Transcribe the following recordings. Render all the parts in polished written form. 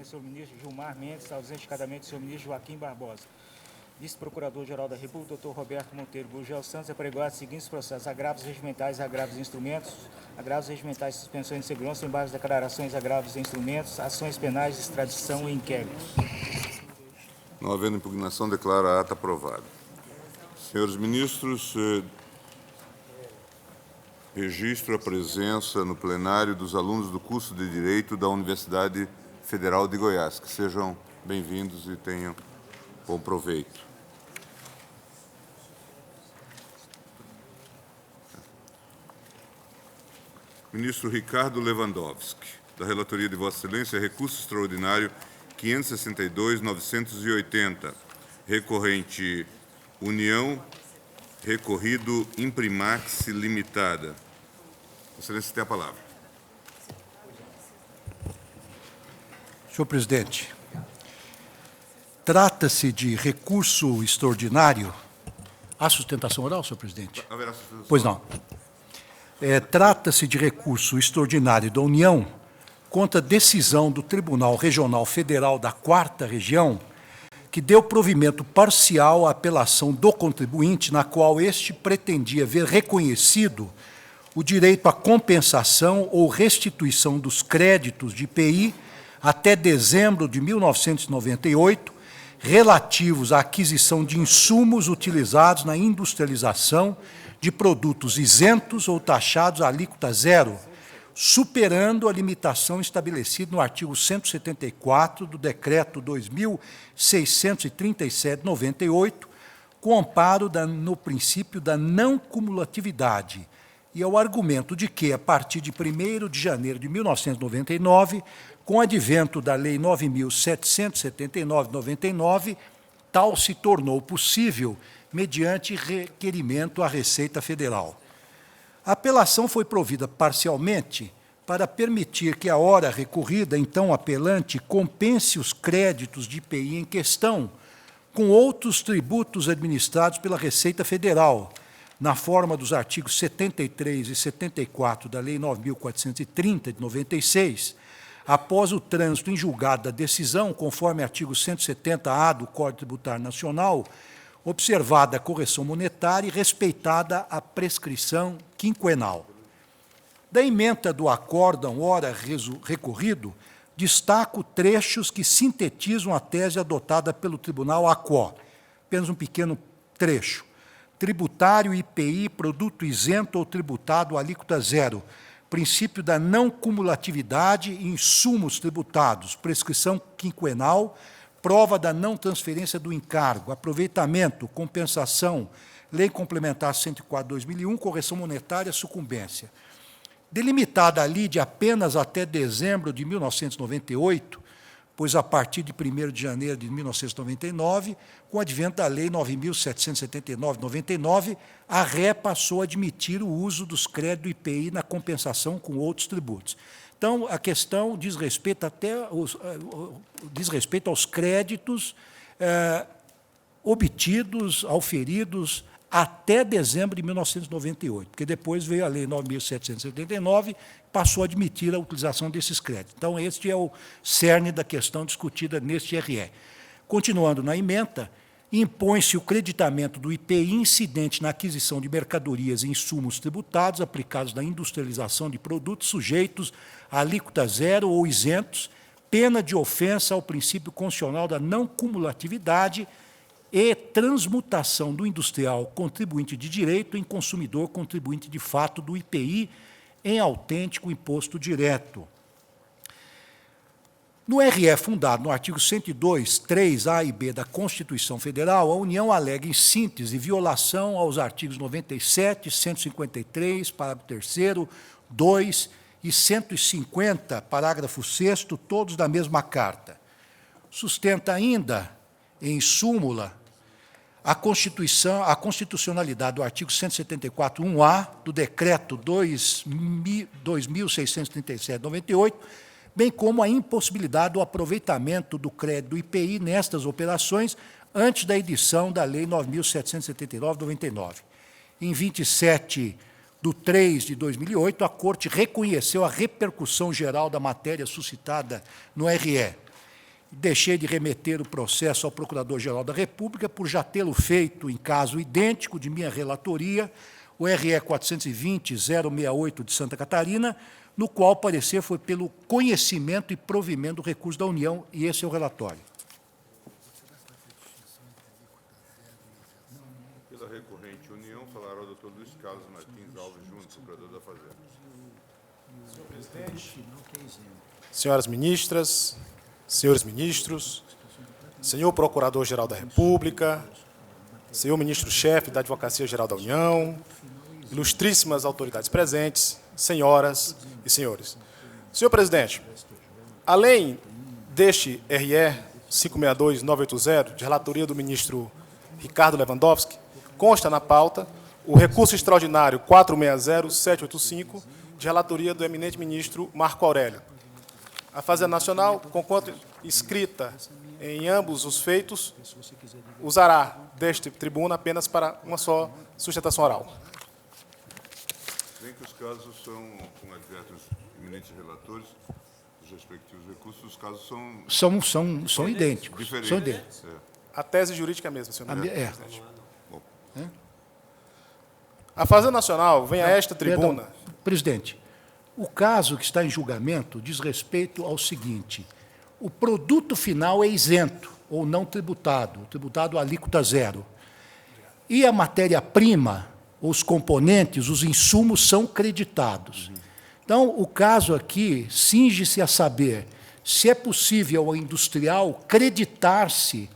ausente, senhor ministro Gilmar Mendes, ausente cadamente, senhor ministro Joaquim Barbosa. Vice-procurador-geral da República, doutor Roberto Monteiro Gurgel Santos, apregoar os seguintes processos: agravos regimentais, agravos de instrumentos, agravos regimentais, suspensões de segurança, embargos, declarações, agravos de instrumentos, ações penais, extradição e inquéritos. Não havendo impugnação, declaro a ata aprovada. Senhores ministros, registro a presença no plenário dos alunos do curso de Direito da Universidade Federal de Goiás. Que sejam bem-vindos e tenham bom proveito. Ministro Ricardo Lewandowski, da relatoria de Vossa Excelência, recurso extraordinário 562.980, recorrente União, recorrido Imprimax Limitada. Excelência, tem a palavra. Senhor presidente, trata-se de recurso extraordinário. Há sustentação oral, senhor presidente? Haverá sustentação. Pois não. Trata-se de recurso extraordinário da União contra decisão do Tribunal Regional Federal da 4ª Região, que deu provimento parcial à apelação do contribuinte, na qual este pretendia ver reconhecido o direito à compensação ou restituição dos créditos de IPI até dezembro de 1998, relativos à aquisição de insumos utilizados na industrialização de produtos isentos ou taxados à alíquota zero, superando a limitação estabelecida no artigo 174 do Decreto 2.637/98, com amparo no princípio da não cumulatividade e ao argumento de que, a partir de 1º de janeiro de 1999, com o advento da Lei 9.779/99, tal se tornou possível mediante requerimento à Receita Federal. A apelação foi provida parcialmente para permitir que a hora recorrida, então apelante, compense os créditos de IPI em questão com outros tributos administrados pela Receita Federal, na forma dos artigos 73 e 74 da Lei 9.430, de 96, após o trânsito em julgado da decisão, conforme artigo 170-A do Código Tributário Nacional, observada a correção monetária e respeitada a prescrição quinquenal. Da ementa do acórdão ora recorrido, destaco trechos que sintetizam a tese adotada pelo Tribunal ACO. Apenas um pequeno trecho. Tributário IPI, produto isento ou tributado alíquota zero. Princípio da não cumulatividade e insumos tributados. Prescrição quinquenal. Prova da não transferência do encargo, aproveitamento, compensação, Lei Complementar 104/2001, correção monetária, sucumbência. Delimitada a lide apenas até dezembro de 1998, pois a partir de 1º de janeiro de 1999, com o advento da Lei 9.779/99, a Ré passou a admitir o uso dos créditos do IPI na compensação com outros tributos. Então, a questão diz respeito aos créditos obtidos, auferidos, até dezembro de 1998, porque depois veio a Lei 9.779, passou a admitir a utilização desses créditos. Então, este é o cerne da questão discutida neste RE. Continuando na ementa, impõe-se o creditamento do IPI incidente na aquisição de mercadorias e insumos tributados aplicados na industrialização de produtos sujeitos a alíquota zero ou isentos, pena de ofensa ao princípio constitucional da não cumulatividade e transmutação do industrial contribuinte de direito em consumidor contribuinte de fato do IPI em autêntico imposto direto. No RE fundado no artigo 102, 3A e B da Constituição Federal, a União alega, em síntese, violação aos artigos 97, 153, parágrafo 3º, 2 e 150, parágrafo 6º, todos da mesma carta. Sustenta ainda, em súmula, a constitucionalidade do artigo 174.1A do Decreto 2.637/98, bem como a impossibilidade do aproveitamento do crédito do IPI nestas operações antes da edição da Lei 9.779/99. Em 27/3/2008, a Corte reconheceu a repercussão geral da matéria suscitada no RE. deixei de remeter o processo ao Procurador-Geral da República por já tê-lo feito em caso idêntico de minha relatoria, o RE 420-068 de Santa Catarina, no qual o parecer foi pelo conhecimento e provimento do recurso da União, e esse é o relatório. Pela recorrente União, falará o doutor Luiz Carlos Martins Alves Júnior, procurador da Fazenda. Senhor presidente, senhoras ministras, senhores ministros, senhor Procurador-Geral da República, senhor Ministro-Chefe da Advocacia-Geral da União, ilustríssimas autoridades presentes, senhoras e senhores. Senhor presidente, além deste RE 562-980, de relatoria do ministro Ricardo Lewandowski, consta na pauta o recurso extraordinário 460-785, de relatoria do eminente ministro Marco Aurélio. A Fazenda Nacional, conquanto inscrita em ambos os feitos, usará deste tribuna apenas para uma só sustentação oral. Bem que os casos são, como advertem os eminentes relatores, os respectivos recursos, os casos São idênticos. diferentes. São idênticos. A tese jurídica é a mesma, senhor presidente. Bom, A Fazenda Nacional vem a esta tribuna... Perdão, presidente, o caso que está em julgamento diz respeito ao seguinte: o produto final é isento ou não tributado à alíquota zero. E a matéria-prima, os componentes, os insumos são creditados. Então, o caso aqui cinge-se a saber se é possível ao industrial creditar-se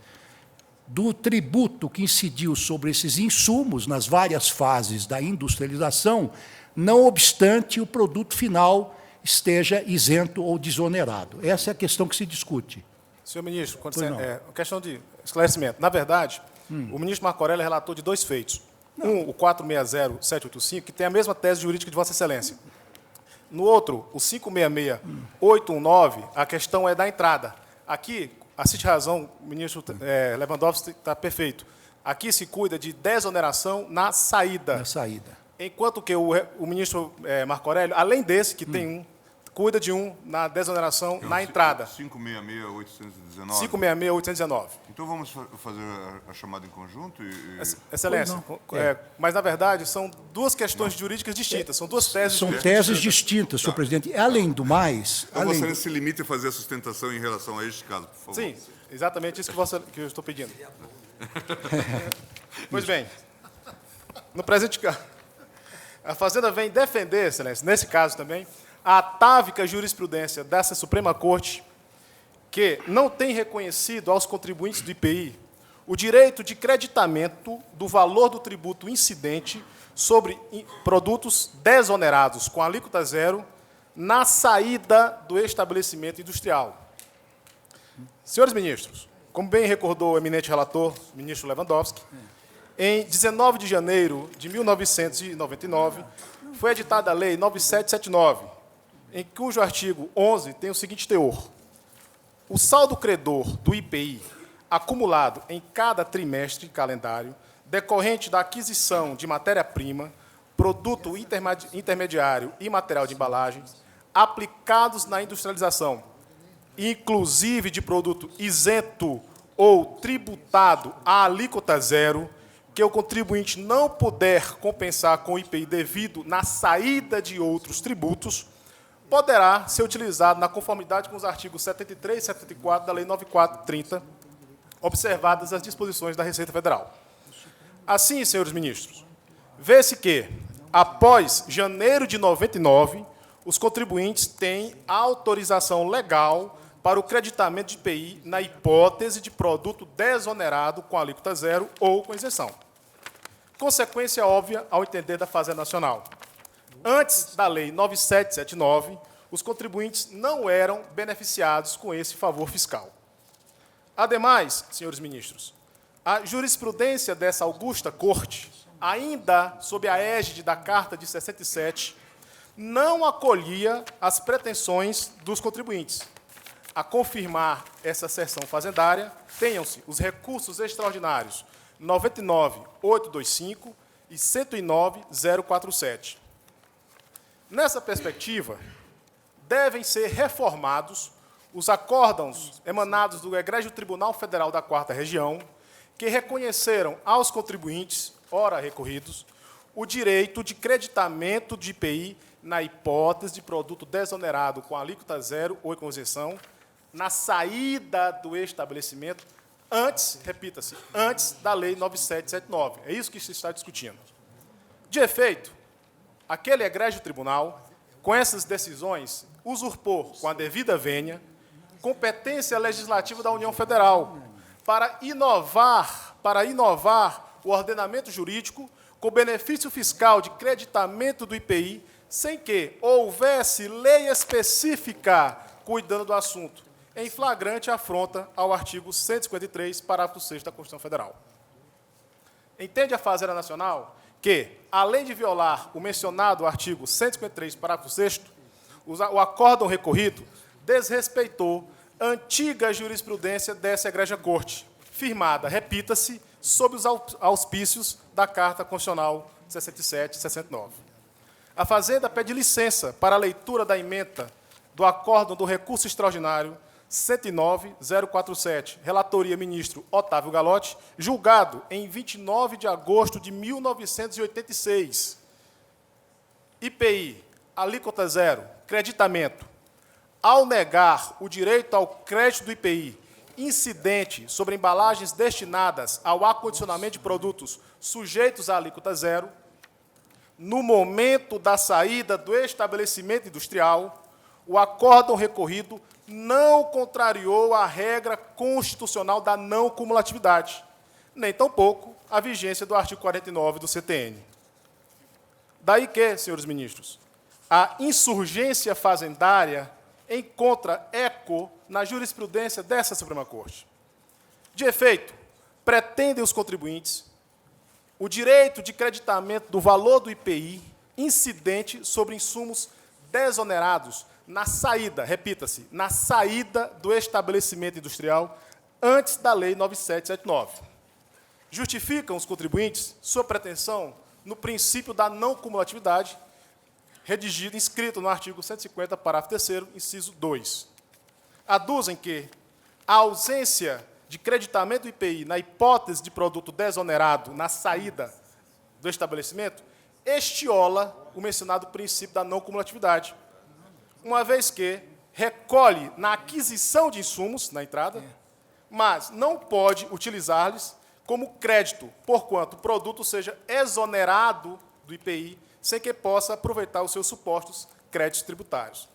do tributo que incidiu sobre esses insumos nas várias fases da industrialização, não obstante o produto final esteja isento ou desonerado. Essa é a questão que se discute. Senhor ministro, não. questão de esclarecimento. Na verdade, o ministro Marco Aurélio relatou de dois feitos. Um, o 460-785, que tem a mesma tese jurídica de Vossa Excelência. No outro, o 566-819, a questão é da entrada. Aqui, assiste razão, o ministro Lewandowski está perfeito. Aqui se cuida de desoneração na saída. Na saída. Enquanto que o ministro Marco Aurélio, além desse, que tem um, cuida de um na desoneração na entrada. 566-819. 566-819. Então vamos fazer a chamada em conjunto? Excelência, mas, na verdade, são duas questões jurídicas distintas, são duas teses São jurídicas. teses distintas, senhor presidente. Além do mais... Então além você se limite a fazer a sustentação em relação a este caso, por favor. Sim, exatamente isso que eu estou pedindo. Pois bem, no presente caso, a Fazenda vem defender, Excelência, nesse caso também, a atávica jurisprudência dessa Suprema Corte, que não tem reconhecido aos contribuintes do IPI o direito de creditamento do valor do tributo incidente sobre produtos desonerados com alíquota zero na saída do estabelecimento industrial. Senhores ministros, como bem recordou o eminente relator, ministro Lewandowski, em 19 de janeiro de 1999, foi editada a Lei 9779, em cujo artigo 11 tem o seguinte teor: o saldo credor do IPI acumulado em cada trimestre calendário decorrente da aquisição de matéria-prima, produto intermediário e material de embalagem aplicados na industrialização, inclusive de produto isento ou tributado à alíquota zero, que o contribuinte não puder compensar com o IPI devido na saída de outros tributos, poderá ser utilizado na conformidade com os artigos 73 e 74 da Lei 9430, observadas as disposições da Receita Federal. Assim, senhores ministros, vê-se que, após janeiro de 99, os contribuintes têm autorização legal para o creditamento de IPI na hipótese de produto desonerado com alíquota zero ou com isenção. Consequência óbvia ao entender da Fazenda Nacional. Antes da Lei 9779, os contribuintes não eram beneficiados com esse favor fiscal. Ademais, senhores ministros, a jurisprudência dessa augusta Corte, ainda sob a égide da Carta de 67, não acolhia as pretensões dos contribuintes. A confirmar essa seção fazendária, tenham-se os recursos extraordinários 99.825 e 109.047. Nessa perspectiva, devem ser reformados os acórdãos emanados do Egrégio Tribunal Federal da 4ª Região, que reconheceram aos contribuintes, ora recorridos, o direito de creditamento de IPI na hipótese de produto desonerado com alíquota zero ou com isenção, na saída do estabelecimento, antes, repita-se, antes da Lei 9779. É isso que se está discutindo. De efeito, aquele egrégio tribunal, com essas decisões, usurpou, com a devida vênia, competência legislativa da União Federal para inovar o ordenamento jurídico com benefício fiscal de creditamento do IPI, sem que houvesse lei específica cuidando do assunto, em flagrante afronta ao artigo 153, parágrafo 6º da Constituição Federal. Entende a Fazenda Nacional que, além de violar o mencionado artigo 153, parágrafo 6º, o acórdão recorrido desrespeitou a antiga jurisprudência dessa egrégia corte, firmada, repita-se, sob os auspícios da Carta Constitucional 67 e 69. A Fazenda pede licença para a leitura da ementa do acórdão do recurso extraordinário 109.047, relatoria ministro Otávio Galotti, julgado em 29 de agosto de 1986. IPI, alíquota zero, creditamento. Ao negar o direito ao crédito do IPI incidente sobre embalagens destinadas ao acondicionamento de produtos sujeitos à alíquota zero, no momento da saída do estabelecimento industrial, o acórdão recorrido não contrariou a regra constitucional da não cumulatividade, nem tampouco a vigência do artigo 49 do CTN. Daí que, senhores ministros, a insurgência fazendária encontra eco na jurisprudência dessa Suprema Corte. De efeito, pretendem os contribuintes o direito de creditamento do valor do IPI incidente sobre insumos desonerados na saída, repita-se, na saída do estabelecimento industrial antes da Lei 9779. Justificam os contribuintes sua pretensão no princípio da não cumulatividade, redigido, inscrito no artigo 150, parágrafo 3º, inciso 2. Aduzem que a ausência de creditamento do IPI na hipótese de produto desonerado na saída do estabelecimento estiola o mencionado princípio da não cumulatividade, uma vez que recolhe na aquisição de insumos, na entrada, mas não pode utilizar-lhes como crédito, porquanto o produto seja exonerado do IPI, sem que possa aproveitar os seus supostos créditos tributários.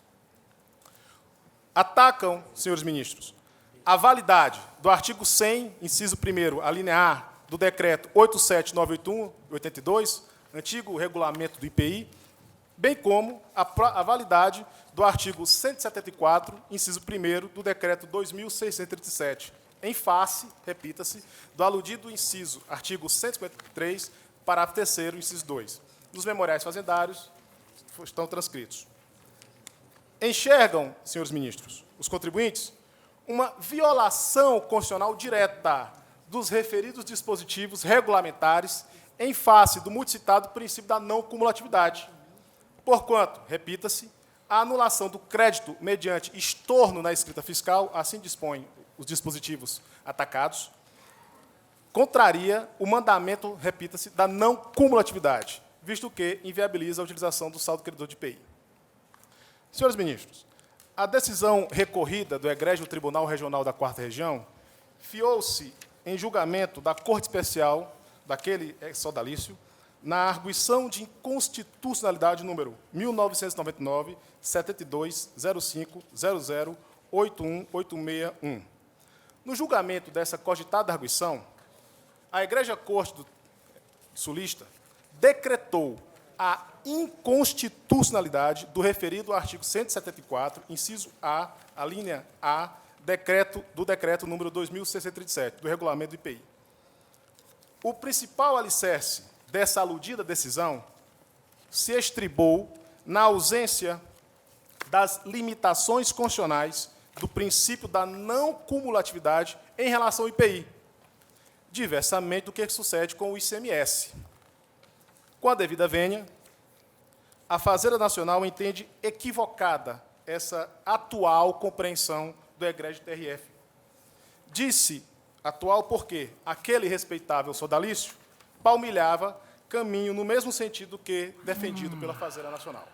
Atacam, senhores ministros, a validade do artigo 100, inciso 1º, a linha A, do decreto 87981/82, antigo regulamento do IPI, bem como a validade do artigo 174, inciso 1º, do decreto 2637, em face, repita-se, do aludido inciso artigo 153, parágrafo 3º, inciso 2. Nos memoriais fazendários estão transcritos. Enxergam, senhores ministros, os contribuintes, uma violação constitucional direta dos referidos dispositivos regulamentares em face do multicitado princípio da não cumulatividade. Porquanto, repita-se, a anulação do crédito mediante estorno na escrita fiscal, assim dispõem os dispositivos atacados, contraria o mandamento, repita-se, da não cumulatividade, visto que inviabiliza a utilização do saldo credor de IPI. Senhores ministros, a decisão recorrida do Egrégio Tribunal Regional da 4ª Região fiou-se em julgamento da Corte Especial daquele sodalício na arguição de inconstitucionalidade número 1999-720500818661. No julgamento dessa cogitada arguição, a Egrégia Corte Sulista decretou a inconstitucionalidade do referido artigo 174, inciso A, a linha A, do decreto número 2637, do regulamento do IPI. O principal alicerce dessa aludida decisão se estribou na ausência das limitações constitucionais do princípio da não cumulatividade em relação ao IPI, diversamente do que sucede com o ICMS. Com a devida vênia, a Fazenda Nacional entende equivocada essa atual compreensão do do egrégio TRF. Disse atual porque aquele respeitável sodalício palmilhava caminho no mesmo sentido que defendido pela Fazenda Nacional.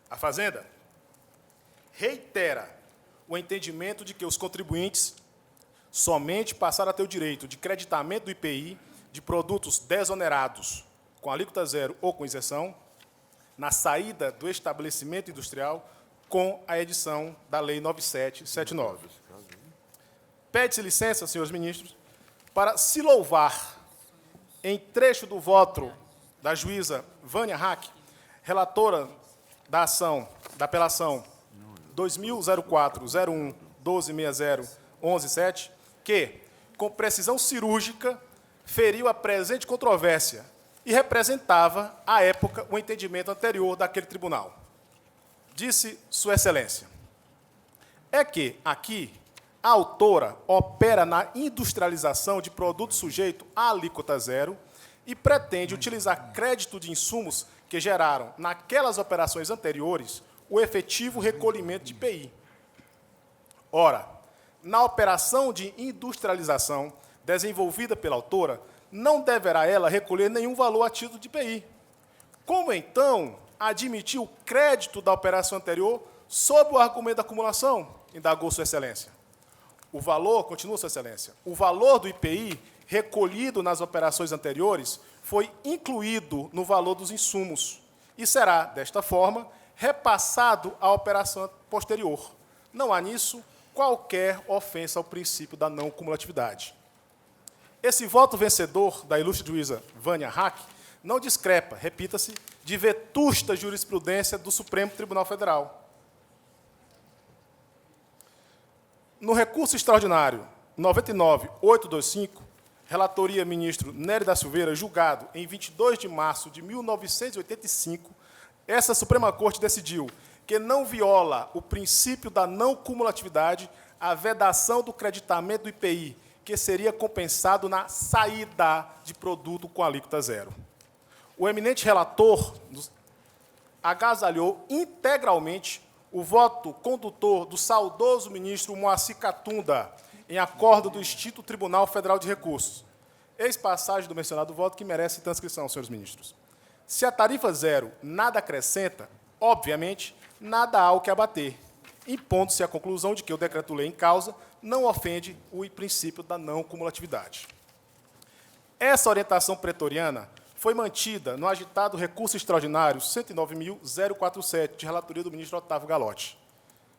A Fazenda reitera o entendimento de que os contribuintes somente passaram a ter o direito de creditamento do IPI de produtos desonerados, com alíquota zero ou com isenção, na saída do estabelecimento industrial com a edição da Lei 9779. Pede-se licença, senhores ministros, para se louvar, em trecho do voto da juíza Vânia Hack, relatora da ação, da apelação 2004-01-1260-11-7, que, com precisão cirúrgica, feriu a presente controvérsia e representava, à época, o entendimento anterior daquele tribunal. Disse Sua Excelência, é que, aqui, a autora opera na industrialização de produtos sujeitos à alíquota zero e pretende utilizar crédito de insumos que geraram, naquelas operações anteriores, o efetivo recolhimento de IPI. Ora, na operação de industrialização desenvolvida pela autora, não deverá ela recolher nenhum valor a título de IPI. Como, então, admitir o crédito da operação anterior sob o argumento da acumulação? Indagou Sua Excelência. O valor, continua Sua Excelência, o valor do IPI recolhido nas operações anteriores foi incluído no valor dos insumos e será, desta forma, repassado à operação posterior. Não há nisso qualquer ofensa ao princípio da não cumulatividade. Esse voto vencedor da ilustre juíza Vânia Hack não discrepa, repita-se, de vetusta jurisprudência do Supremo Tribunal Federal. No recurso extraordinário 99.825, relatoria ministro Nery da Silveira, julgado em 22 de março de 1985, essa Suprema Corte decidiu que não viola o princípio da não cumulatividade a vedação do creditamento do IPI, que seria compensado na saída de produto com alíquota zero. O eminente relator agasalhou integralmente o voto condutor do saudoso ministro Moacir Catunda, em acordo do extinto Tribunal Federal de Recursos. Eis passagem do mencionado voto que merece transcrição, senhores ministros. Se a tarifa zero nada acrescenta, obviamente, nada há o que abater, impondo-se a conclusão de que o decreto-lei em causa não ofende o princípio da não cumulatividade. Essa orientação pretoriana foi mantida no agitado recurso extraordinário 109.047, de relatoria do ministro Otávio Galotti.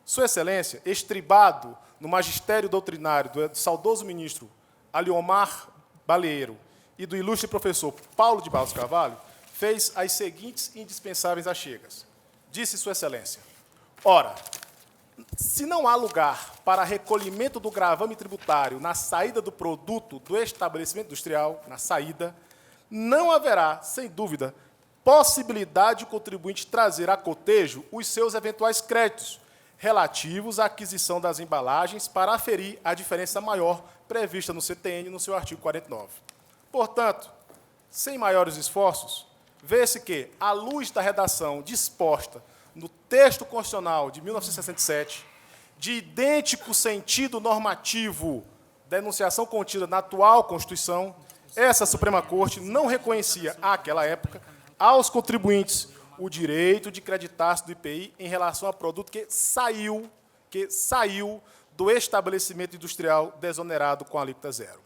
Sua Excelência, estribado no magistério doutrinário do saudoso ministro Aliomar Baleiro e do ilustre professor Paulo de Barros Carvalho, fez as seguintes indispensáveis achegas. Disse Sua Excelência, ora, se não há lugar para recolhimento do gravame tributário na saída do produto do estabelecimento industrial, na saída, não haverá, sem dúvida, possibilidade de o contribuinte trazer a cotejo os seus eventuais créditos relativos à aquisição das embalagens para aferir a diferença maior prevista no CTN no seu artigo 49. Portanto, sem maiores esforços, vê-se que, à luz da redação disposta no texto constitucional de 1967, de idêntico sentido normativo da enunciação contida na atual Constituição, essa Suprema Corte não reconhecia, àquela época, aos contribuintes o direito de creditar-se do IPI em relação a produto que saiu do estabelecimento industrial desonerado com alíquota zero.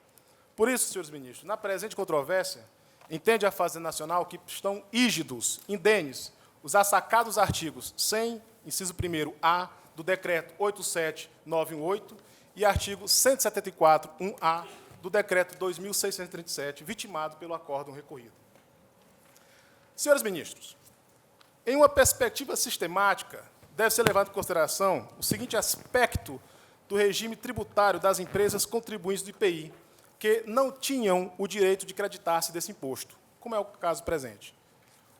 Por isso, senhores ministros, na presente controvérsia, entende a Fazenda Nacional que estão ígidos, indenes, os assacados artigos 100, inciso 1º-A, do Decreto 87918 e artigo 174.1A do Decreto 2637, vitimado pelo acórdão recorrido. Senhores ministros, em uma perspectiva sistemática, deve ser levado em consideração o seguinte aspecto do regime tributário das empresas contribuintes do IPI, que não tinham o direito de creditar-se desse imposto, como é o caso presente.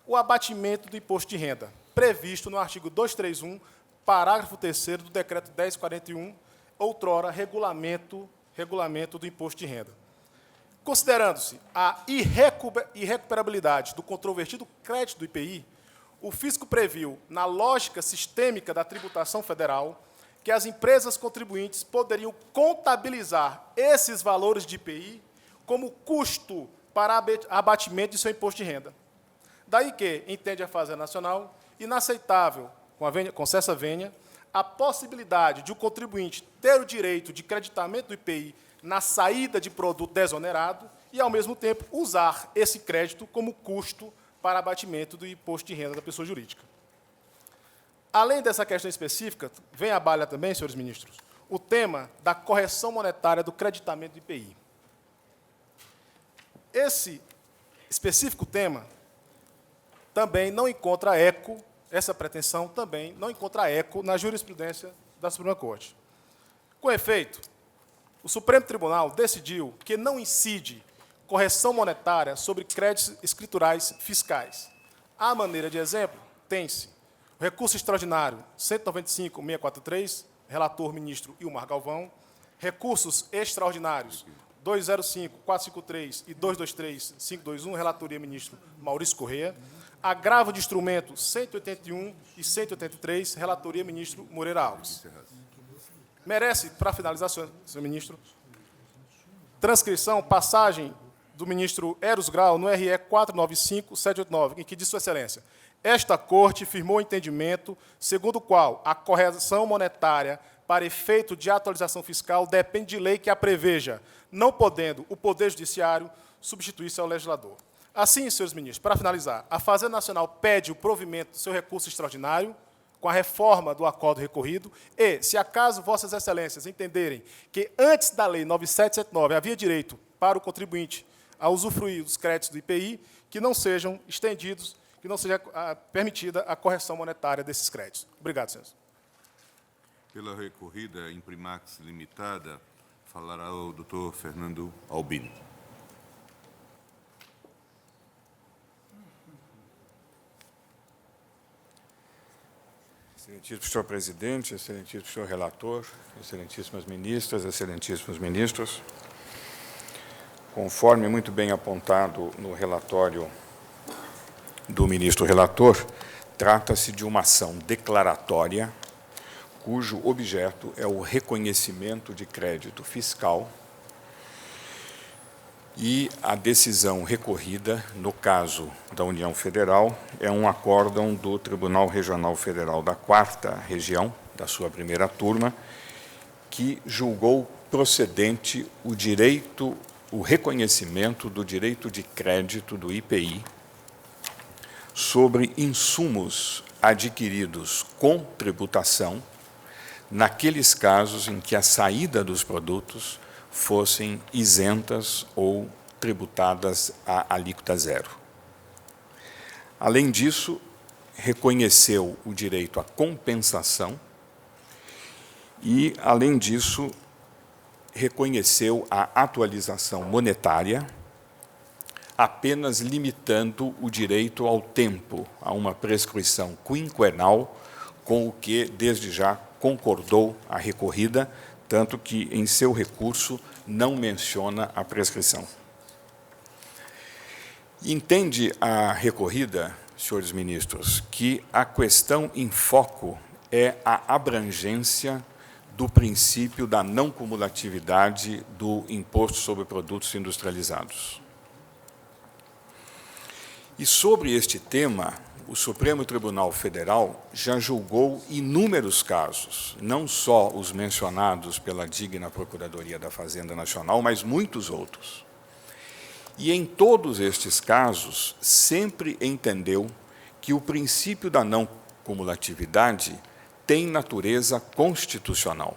O abatimento do imposto de renda, previsto no artigo 231, parágrafo 3º do Decreto 1041, outrora regulamento do imposto de renda. Considerando-se a irrecuperabilidade do controvertido crédito do IPI, o fisco previu, na lógica sistêmica da tributação federal, que as empresas contribuintes poderiam contabilizar esses valores de IPI como custo para abatimento de seu imposto de renda. Daí que, entende a Fazenda Nacional, inaceitável, com cessa vênia, a possibilidade de o contribuinte ter o direito de creditamento do IPI na saída de produto desonerado e, ao mesmo tempo, usar esse crédito como custo para abatimento do imposto de renda da pessoa jurídica. Além dessa questão específica, vem à baila também, senhores ministros, o tema da correção monetária do creditamento do IPI. Esse específico tema também não encontra eco, essa pretensão também não encontra eco na jurisprudência da Suprema Corte. Com efeito, o Supremo Tribunal decidiu que não incide correção monetária sobre créditos escriturais fiscais. À maneira de exemplo, tem-se o recurso extraordinário 195.643, relator ministro Ilmar Galvão, recursos extraordinários 205, 453 e 223, 521, relatoria ministro Maurício Corrêa, agravo de instrumento 181 e 183, relatoria ministro Moreira Alves. Merece, para finalizar, senhor ministro, transcrição, passagem do ministro Eros Grau no RE 495789, em que diz Sua Excelência: esta Corte firmou o entendimento segundo o qual a correção monetária para efeito de atualização fiscal depende de lei que a preveja, não podendo o Poder Judiciário substituir-se ao legislador. Assim, senhores ministros, para finalizar, a Fazenda Nacional pede o provimento do seu recurso extraordinário com a reforma do acordo recorrido e, se acaso Vossas Excelências entenderem que antes da Lei 9779 havia direito para o contribuinte a usufruir dos créditos do IPI, que não sejam estendidos, que não seja permitida a correção monetária desses créditos. Obrigado, senhores. Pela recorrida Imprimax Limitada, falará o doutor Fernando Albino. Excelentíssimo senhor presidente, excelentíssimo senhor relator, excelentíssimas ministras, excelentíssimos ministros, conforme muito bem apontado no relatório do ministro relator, trata-se de uma ação declaratória cujo objeto é o reconhecimento de crédito fiscal e a decisão recorrida, no caso da União Federal, é um acórdão do Tribunal Regional Federal da 4ª Região, da sua primeira turma, que julgou procedente o reconhecimento do direito de crédito do IPI sobre insumos adquiridos com tributação, naqueles casos em que a saída dos produtos fossem isentas ou tributadas a alíquota zero. Além disso, reconheceu o direito à compensação e, além disso, reconheceu a atualização monetária, apenas limitando o direito ao tempo, a uma prescrição quinquenal, com o que, desde já, concordou a recorrida, tanto que, em seu recurso, não menciona a prescrição. Entende a recorrida, senhores ministros, que a questão em foco é a abrangência do princípio da não cumulatividade do imposto sobre produtos industrializados. E sobre este tema, o Supremo Tribunal Federal já julgou inúmeros casos, não só os mencionados pela digna Procuradoria da Fazenda Nacional, mas muitos outros. E, em todos estes casos, sempre entendeu que o princípio da não cumulatividade tem natureza constitucional.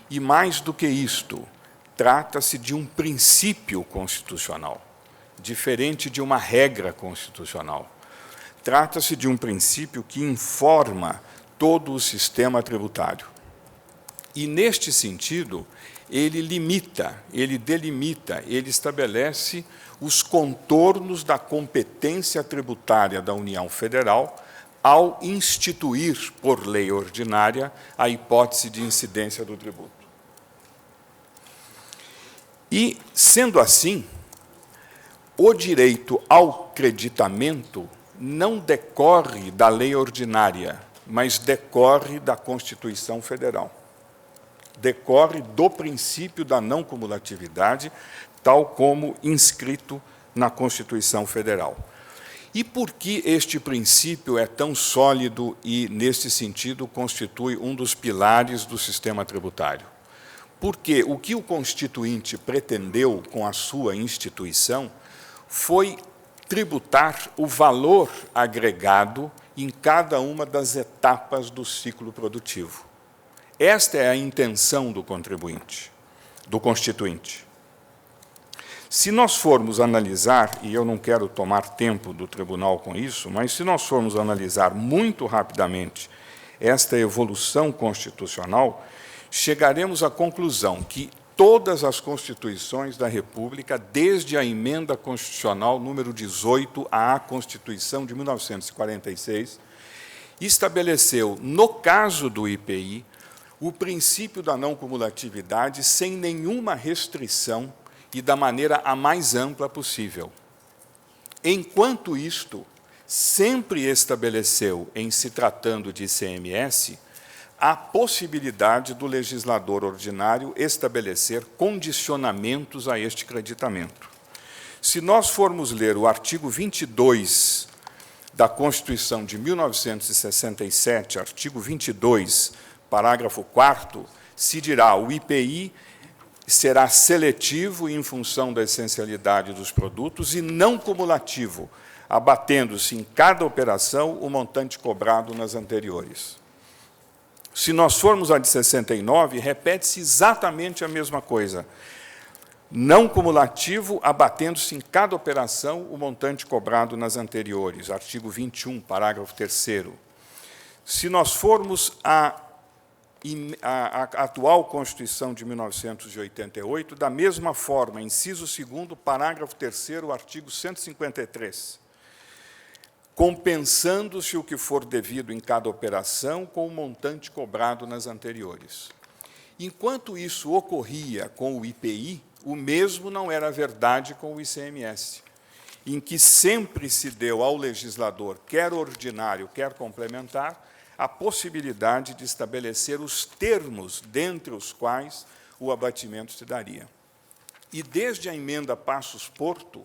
E, mais do que isto, trata-se de um princípio constitucional, diferente de uma regra constitucional. Trata-se de um princípio que informa todo o sistema tributário. E, neste sentido, ele limita, ele delimita, ele estabelece os contornos da competência tributária da União Federal ao instituir, por lei ordinária, a hipótese de incidência do tributo. E, sendo assim, o direito ao creditamento não decorre da lei ordinária, mas decorre da Constituição Federal. Decorre do princípio da não cumulatividade, tal como inscrito na Constituição Federal. E por que este princípio é tão sólido e, neste sentido, constitui um dos pilares do sistema tributário? Porque o que o Constituinte pretendeu com a sua instituição foi tributar o valor agregado em cada uma das etapas do ciclo produtivo. Esta é a intenção do contribuinte, do Constituinte. Se nós formos analisar, e eu não quero tomar tempo do tribunal com isso, mas se nós formos analisar muito rapidamente esta evolução constitucional, chegaremos à conclusão que todas as constituições da República, desde a emenda constitucional número 18 à Constituição de 1946, estabeleceu, no caso do IPI, o princípio da não cumulatividade sem nenhuma restrição e da maneira a mais ampla possível. Enquanto isto, sempre estabeleceu, em se tratando de ICMS, a possibilidade do legislador ordinário estabelecer condicionamentos a este creditamento. Se nós formos ler o artigo 22 da Constituição de 1967, artigo 22, parágrafo 4º, se dirá: o IPI será seletivo em função da essencialidade dos produtos e não cumulativo, abatendo-se em cada operação o montante cobrado nas anteriores. Se nós formos à de 69, repete-se exatamente a mesma coisa. Não cumulativo, abatendo-se em cada operação o montante cobrado nas anteriores. Artigo 21, parágrafo 3º. Se nós formos à atual Constituição de 1988, da mesma forma, inciso 2º, parágrafo 3º, artigo 153, compensando-se o que for devido em cada operação com o montante cobrado nas anteriores. Enquanto isso ocorria com o IPI, o mesmo não era verdade com o ICMS, em que sempre se deu ao legislador, quer ordinário, quer complementar, a possibilidade de estabelecer os termos dentre os quais o abatimento se daria. E desde a emenda Passos Porto,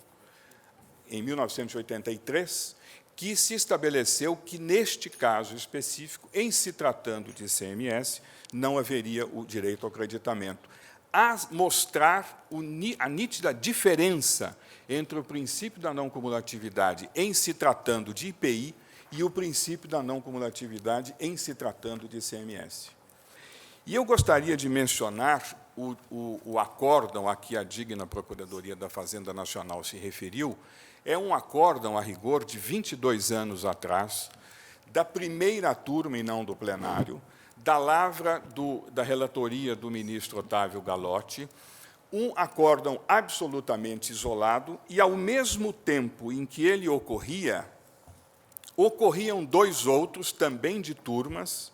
em 1983, que se estabeleceu que, neste caso específico, em se tratando de ICMS, não haveria o direito ao creditamento, a mostrar a nítida diferença entre o princípio da não cumulatividade em se tratando de IPI e o princípio da não cumulatividade em se tratando de ICMS. E eu gostaria de mencionar o acórdão a que a digna Procuradoria da Fazenda Nacional se referiu. É um acórdão, a rigor, de 22 anos atrás, da primeira turma e não do plenário, da lavra da relatoria do ministro Otávio Galotti, um acórdão absolutamente isolado, e, ao mesmo tempo em que ele ocorriam dois outros, também de turmas,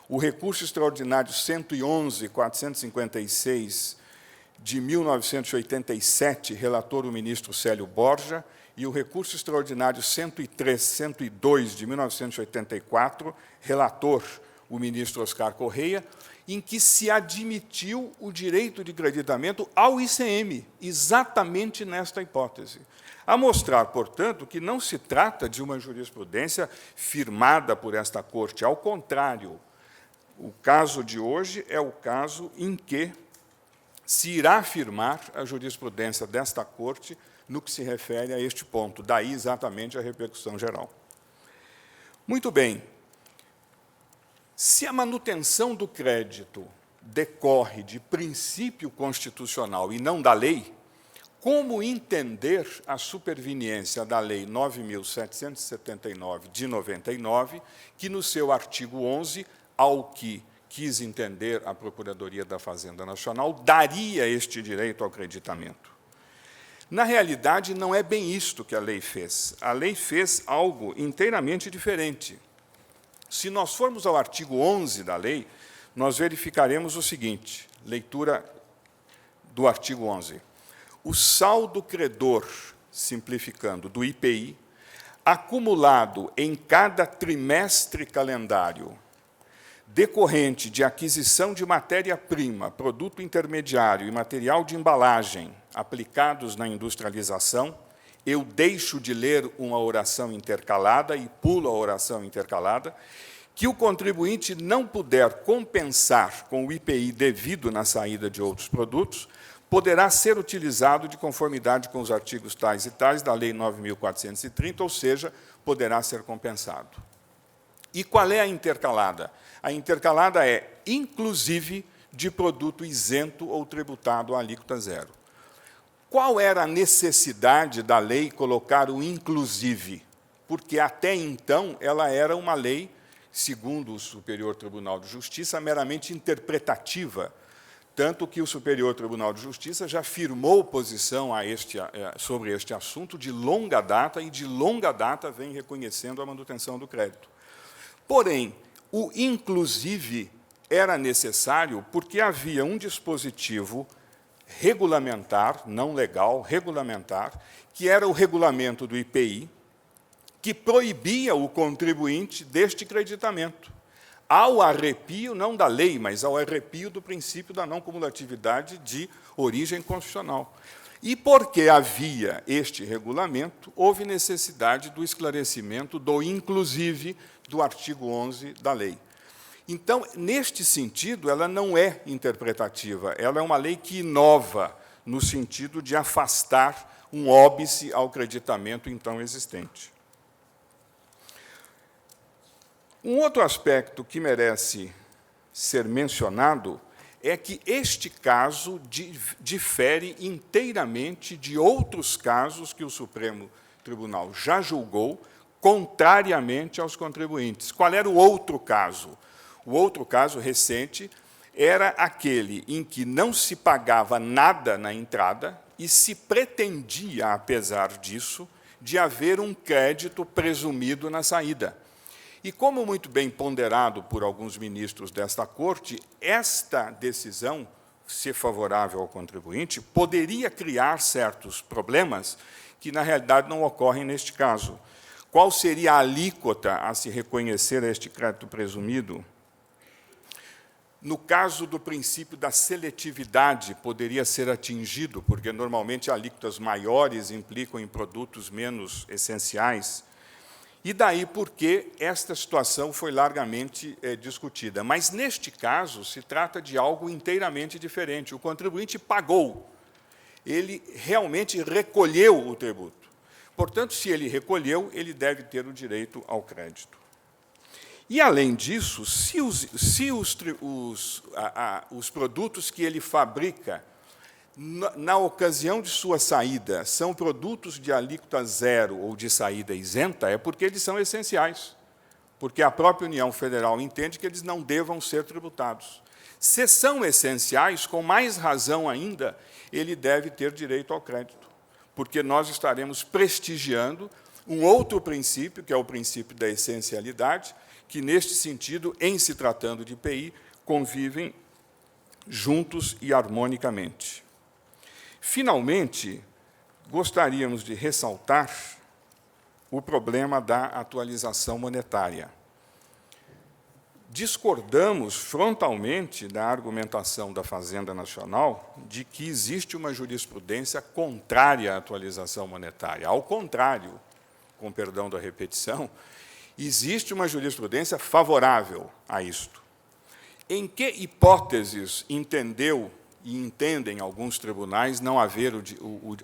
o recurso extraordinário 111.456, de 1987, relator o ministro Célio Borja, e o recurso extraordinário 103.102, de 1984, relator o ministro Oscar Correia, em que se admitiu o direito de creditamento ao ICM, exatamente nesta hipótese. A mostrar, portanto, que não se trata de uma jurisprudência firmada por esta Corte, ao contrário, o caso de hoje é o caso em que se irá afirmar a jurisprudência desta Corte no que se refere a este ponto, daí exatamente a repercussão geral. Muito bem. Se a manutenção do crédito decorre de princípio constitucional e não da lei, como entender a superveniência da Lei 9.779, de 99, que, no seu artigo 11, ao que quis entender a Procuradoria da Fazenda Nacional, daria este direito ao creditamento? Na realidade, não é bem isto que a lei fez. A lei fez algo inteiramente diferente. Se nós formos ao artigo 11 da lei, nós verificaremos o seguinte, leitura do artigo 11. O saldo credor, simplificando, do IPI, acumulado em cada trimestre calendário decorrente de aquisição de matéria-prima, produto intermediário e material de embalagem aplicados na industrialização, eu deixo de ler uma oração intercalada e pulo a oração intercalada, que o contribuinte não puder compensar com o IPI devido na saída de outros produtos, poderá ser utilizado de conformidade com os artigos tais e tais da Lei 9.430, ou seja, poderá ser compensado. E qual é a intercalada? A intercalada é, inclusive, de produto isento ou tributado à alíquota zero. Qual era a necessidade da lei colocar o inclusive? Porque, até então, ela era uma lei, segundo o Superior Tribunal de Justiça, meramente interpretativa, tanto que o Superior Tribunal de Justiça já firmou posição sobre este assunto de longa data, e de longa data vem reconhecendo a manutenção do crédito. Porém, o inclusive era necessário porque havia um dispositivo regulamentar, não legal, regulamentar, que era o regulamento do IPI, que proibia o contribuinte deste creditamento, ao arrepio, não da lei, mas ao arrepio do princípio da não cumulatividade de origem constitucional. E porque havia este regulamento, houve necessidade do esclarecimento do inclusive do artigo 11 da lei. Então, neste sentido, ela não é interpretativa, ela é uma lei que inova no sentido de afastar um óbice ao creditamento então existente. Um outro aspecto que merece ser mencionado é que este caso difere inteiramente de outros casos que o Supremo Tribunal já julgou, contrariamente aos contribuintes. Qual era o outro caso? O outro caso recente era aquele em que não se pagava nada na entrada e se pretendia, apesar disso, de haver um crédito presumido na saída. E, como muito bem ponderado por alguns ministros desta Corte, esta decisão, se favorável ao contribuinte, poderia criar certos problemas que, na realidade, não ocorrem neste caso. Qual seria a alíquota a se reconhecer a este crédito presumido? No caso do princípio da seletividade, poderia ser atingido, porque, normalmente, alíquotas maiores implicam em produtos menos essenciais. E daí porque esta situação foi largamente discutida. Mas, neste caso, se trata de algo inteiramente diferente. O contribuinte pagou, ele realmente recolheu o tributo. Portanto, se ele recolheu, ele deve ter o direito ao crédito. E, além disso, se os produtos que ele fabrica, na ocasião de sua saída, são produtos de alíquota zero ou de saída isenta, é porque eles são essenciais, porque a própria União Federal entende que eles não devam ser tributados. Se são essenciais, com mais razão ainda, ele deve ter direito ao crédito, porque nós estaremos prestigiando um outro princípio, que é o princípio da essencialidade, que, neste sentido, em se tratando de IPI, convivem juntos e harmonicamente. Finalmente, gostaríamos de ressaltar o problema da atualização monetária. Discordamos frontalmente da argumentação da Fazenda Nacional de que existe uma jurisprudência contrária à atualização monetária. Ao contrário, com perdão da repetição, existe uma jurisprudência favorável a isto. Em que hipóteses entendeu e entendem alguns tribunais não haver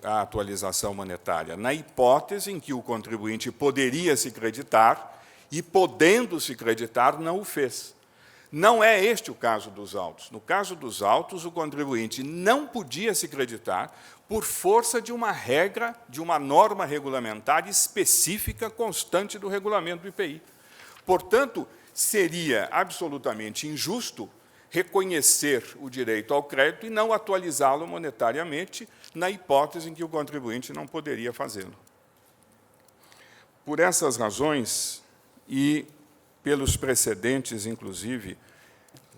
a atualização monetária? Na hipótese em que o contribuinte poderia se creditar e, podendo se creditar, não o fez. Não é este o caso dos autos. No caso dos autos, o contribuinte não podia se creditar por força de uma regra, de uma norma regulamentar específica constante do regulamento do IPI. Portanto, seria absolutamente injusto reconhecer o direito ao crédito e não atualizá-lo monetariamente, na hipótese em que o contribuinte não poderia fazê-lo. Por essas razões, e pelos precedentes, inclusive,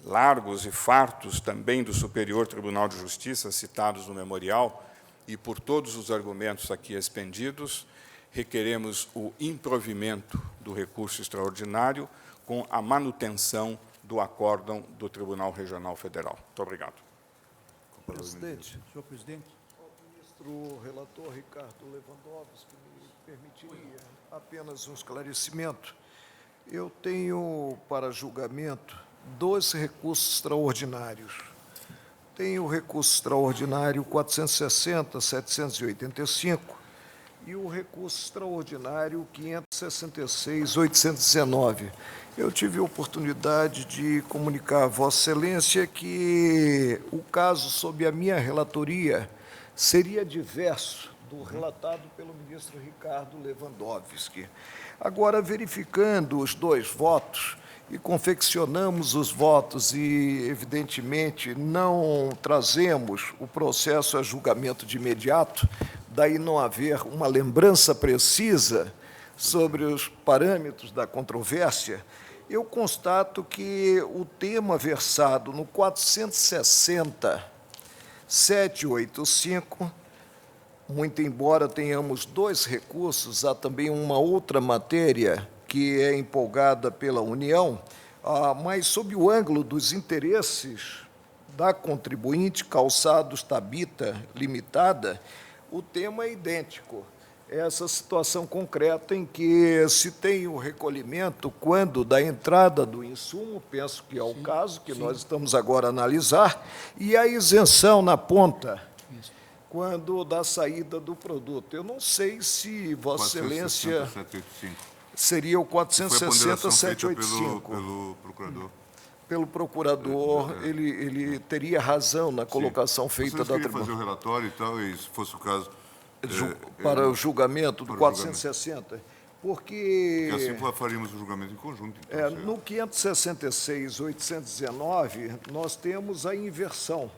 largos e fartos também do Superior Tribunal de Justiça, citados no memorial, e por todos os argumentos aqui expendidos, requeremos o improvimento do recurso extraordinário com a manutenção do acórdão do Tribunal Regional Federal. Muito obrigado. Presidente, Senhor presidente. o relator Ricardo Lewandowski me permitiria apenas um esclarecimento. Eu tenho para julgamento 2 recursos extraordinários. Tenho o recurso extraordinário 460.785 e o recurso extraordinário 566.819. Eu tive a oportunidade de comunicar a Vossa Excelência que o caso sob a minha relatoria seria diverso do relatado pelo ministro Ricardo Lewandowski. Agora, verificando os 2 votos, e confeccionamos os votos e, evidentemente, não trazemos o processo a julgamento de imediato, daí não haver uma lembrança precisa sobre os parâmetros da controvérsia, eu constato que o tema versado no 460.785, muito embora tenhamos 2 recursos, há também uma outra matéria que é empolgada pela União, mas sob o ângulo dos interesses da contribuinte calçados Tabita Limitada, o tema é idêntico. Essa situação concreta em que se tem o recolhimento quando da entrada do insumo, penso que é o caso que nós estamos agora a analisar, e a isenção na ponta, quando da saída do produto. Eu não sei se Vossa Excelência... 460.785. Seria o Foi a ponderação feita 460.785. pelo procurador. Pelo procurador, ele teria razão na colocação feita da tribuna. tribuna. Fazer o relatório e tal, e se fosse o caso... Para o julgamento do para o 460, porque Porque assim faríamos o julgamento em conjunto. Então, no 566.819, nós temos a inversão,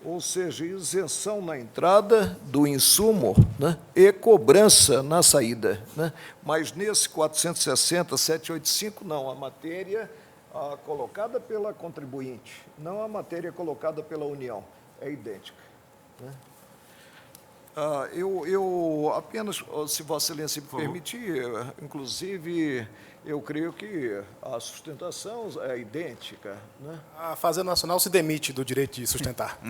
ou seja, isenção na entrada do insumo, né, e cobrança na saída. Né? Mas nesse 460.785, não, a matéria colocada pela contribuinte, não a matéria colocada pela União, é idêntica. Né? Eu apenas, se Vossa Excelência me permitir, inclusive, eu creio que a sustentação é idêntica. Né? A Fazenda Nacional se demite do direito de sustentar.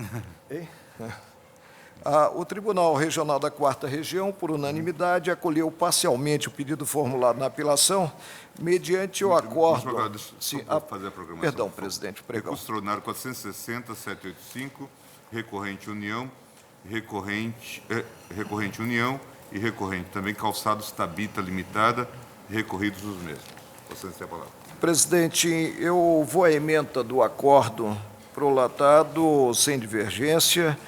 O Tribunal Regional da 4ª Região, por unanimidade, acolheu parcialmente o pedido formulado na apelação, mediante o acordo... Sim, fazer a programação. Perdão, presidente, pregão. Recurso extraordinário 460.785, recorrente União, recorrente União e recorrente também Calçados Tabita Limitada, recorridos os mesmos. Você tem a palavra. Presidente, eu vou à ementa do acordo prolatado sem divergência,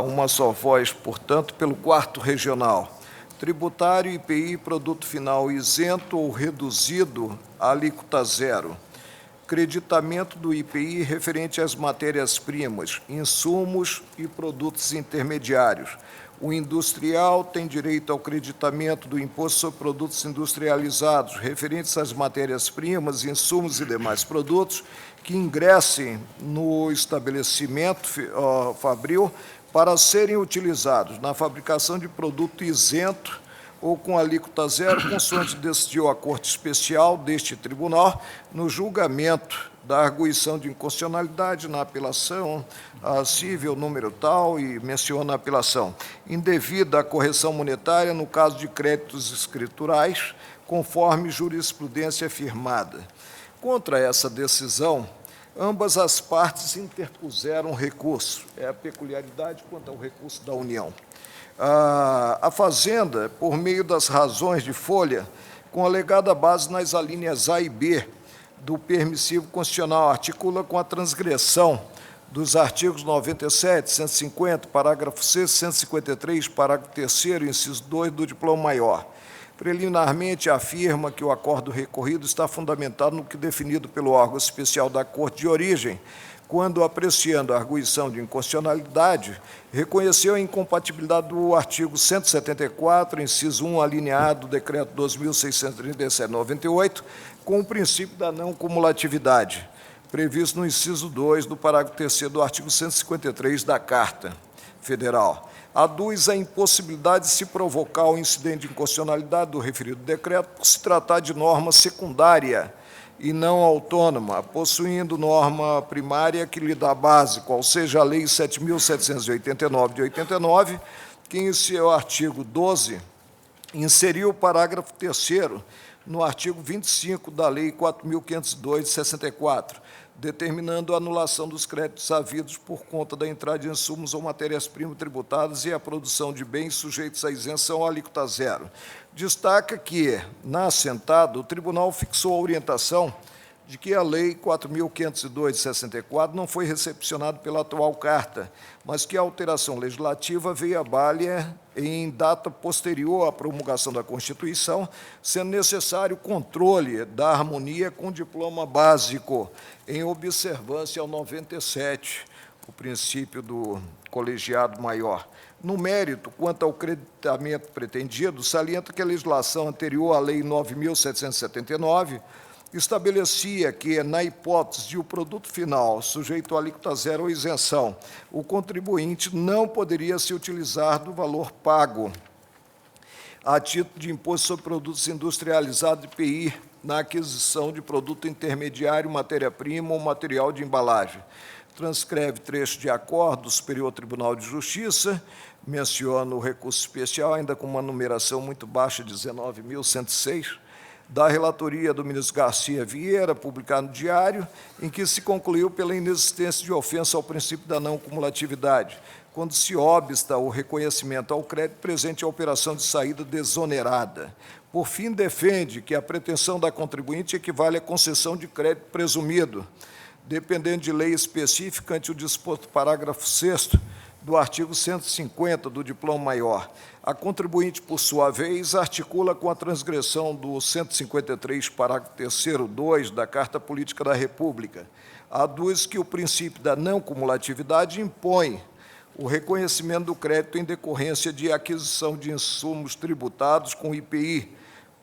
uma só voz, portanto, pelo 4º Regional. Tributário, IPI, produto final isento ou reduzido à alíquota zero. Creditamento do IPI referente às matérias-primas, insumos e produtos intermediários. O industrial tem direito ao creditamento do imposto sobre produtos industrializados referentes às matérias-primas, insumos e demais produtos que ingressem no estabelecimento fabril para serem utilizados na fabricação de produto isento ou com alíquota zero, consoante decidiu a Corte Especial deste Tribunal, no julgamento da arguição de inconstitucionalidade na apelação cível número tal, e menciona a apelação, indevida a correção monetária no caso de créditos escriturais, conforme jurisprudência firmada. Contra essa decisão, ambas as partes interpuseram recurso. É a peculiaridade quanto ao recurso da União. A Fazenda, por meio das razões de folha, com alegada base nas alíneas A e B do permissivo constitucional, articula com a transgressão dos artigos 97, 150, parágrafo 6, 153, parágrafo 3º, inciso 2 do diploma maior. Preliminarmente, afirma que o acordo recorrido está fundamentado no que definido pelo órgão especial da Corte de origem, quando, apreciando a arguição de inconstitucionalidade, reconheceu a incompatibilidade do artigo 174, inciso 1, alineado do Decreto 2.637/98, com o princípio da não cumulatividade, previsto no inciso 2 do parágrafo 3º do artigo 153 da Carta. Federal. Aduz a impossibilidade de se provocar o incidente de inconstitucionalidade do referido decreto por se tratar de norma secundária e não autônoma, possuindo norma primária que lhe dá base, qual seja a Lei 7.789 de 89, que em seu artigo 12 inseriu o parágrafo 3º no artigo 25 da Lei 4.502 de 64, determinando a anulação dos créditos havidos por conta da entrada de insumos ou matérias-primas tributadas e a produção de bens sujeitos à isenção à alíquota zero. Destaca que, na assentada, o tribunal fixou a orientação de que a Lei 4.502 de 64 não foi recepcionada pela atual Carta, mas que a alteração legislativa veio à baila em data posterior à promulgação da Constituição, sendo necessário o controle da harmonia com o diploma básico, em observância ao 97, o princípio do colegiado maior. No mérito, quanto ao creditamento pretendido, salienta que a legislação anterior à Lei 9.779 estabelecia que, na hipótese de o produto final sujeito à alíquota zero ou isenção, o contribuinte não poderia se utilizar do valor pago a título de imposto sobre produtos industrializados IPI na aquisição de produto intermediário, matéria-prima ou material de embalagem. Transcreve trecho de acordo do Superior Tribunal de Justiça, menciona o recurso especial, ainda com uma numeração muito baixa, 19.106, da relatoria do ministro Garcia Vieira, publicado no Diário, em que se concluiu pela inexistência de ofensa ao princípio da não cumulatividade, quando se obsta o reconhecimento ao crédito presente a operação de saída desonerada. Por fim, defende que a pretensão da contribuinte equivale à concessão de crédito presumido, dependendo de lei específica ante o disposto do parágrafo 6º do artigo 150 do diploma maior. A contribuinte, por sua vez, articula com a transgressão do 153, parágrafo 3º, 2 da Carta Política da República. Aduz que o princípio da não cumulatividade impõe o reconhecimento do crédito em decorrência de aquisição de insumos tributados com IPI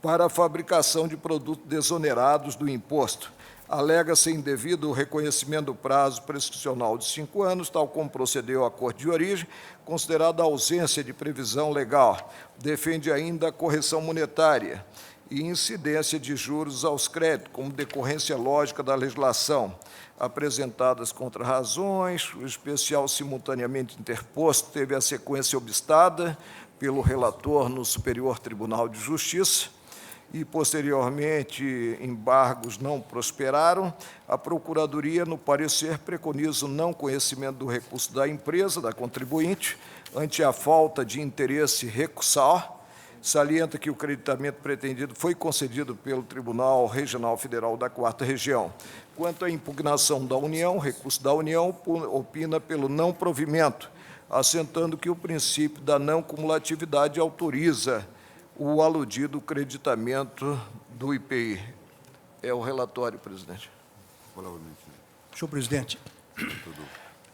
para a fabricação de produtos desonerados do imposto. Alega-se indevido o reconhecimento do prazo prescricional de 5 anos, tal como procedeu a Corte de Origem, considerada a ausência de previsão legal. Defende ainda a correção monetária e incidência de juros aos créditos, como decorrência lógica da legislação. Apresentadas contra-razões, o especial simultaneamente interposto teve a sequência obstada pelo relator no Superior Tribunal de Justiça, e, posteriormente, embargos não prosperaram. A Procuradoria, no parecer, preconiza o não conhecimento do recurso da empresa, da contribuinte, ante a falta de interesse recursal. Salienta que o creditamento pretendido foi concedido pelo Tribunal Regional Federal da 4ª Região. Quanto à impugnação da União, o recurso da União opina pelo não provimento, assentando que o princípio da não cumulatividade autoriza o aludido creditamento do IPI. É o relatório, presidente. Senhor presidente,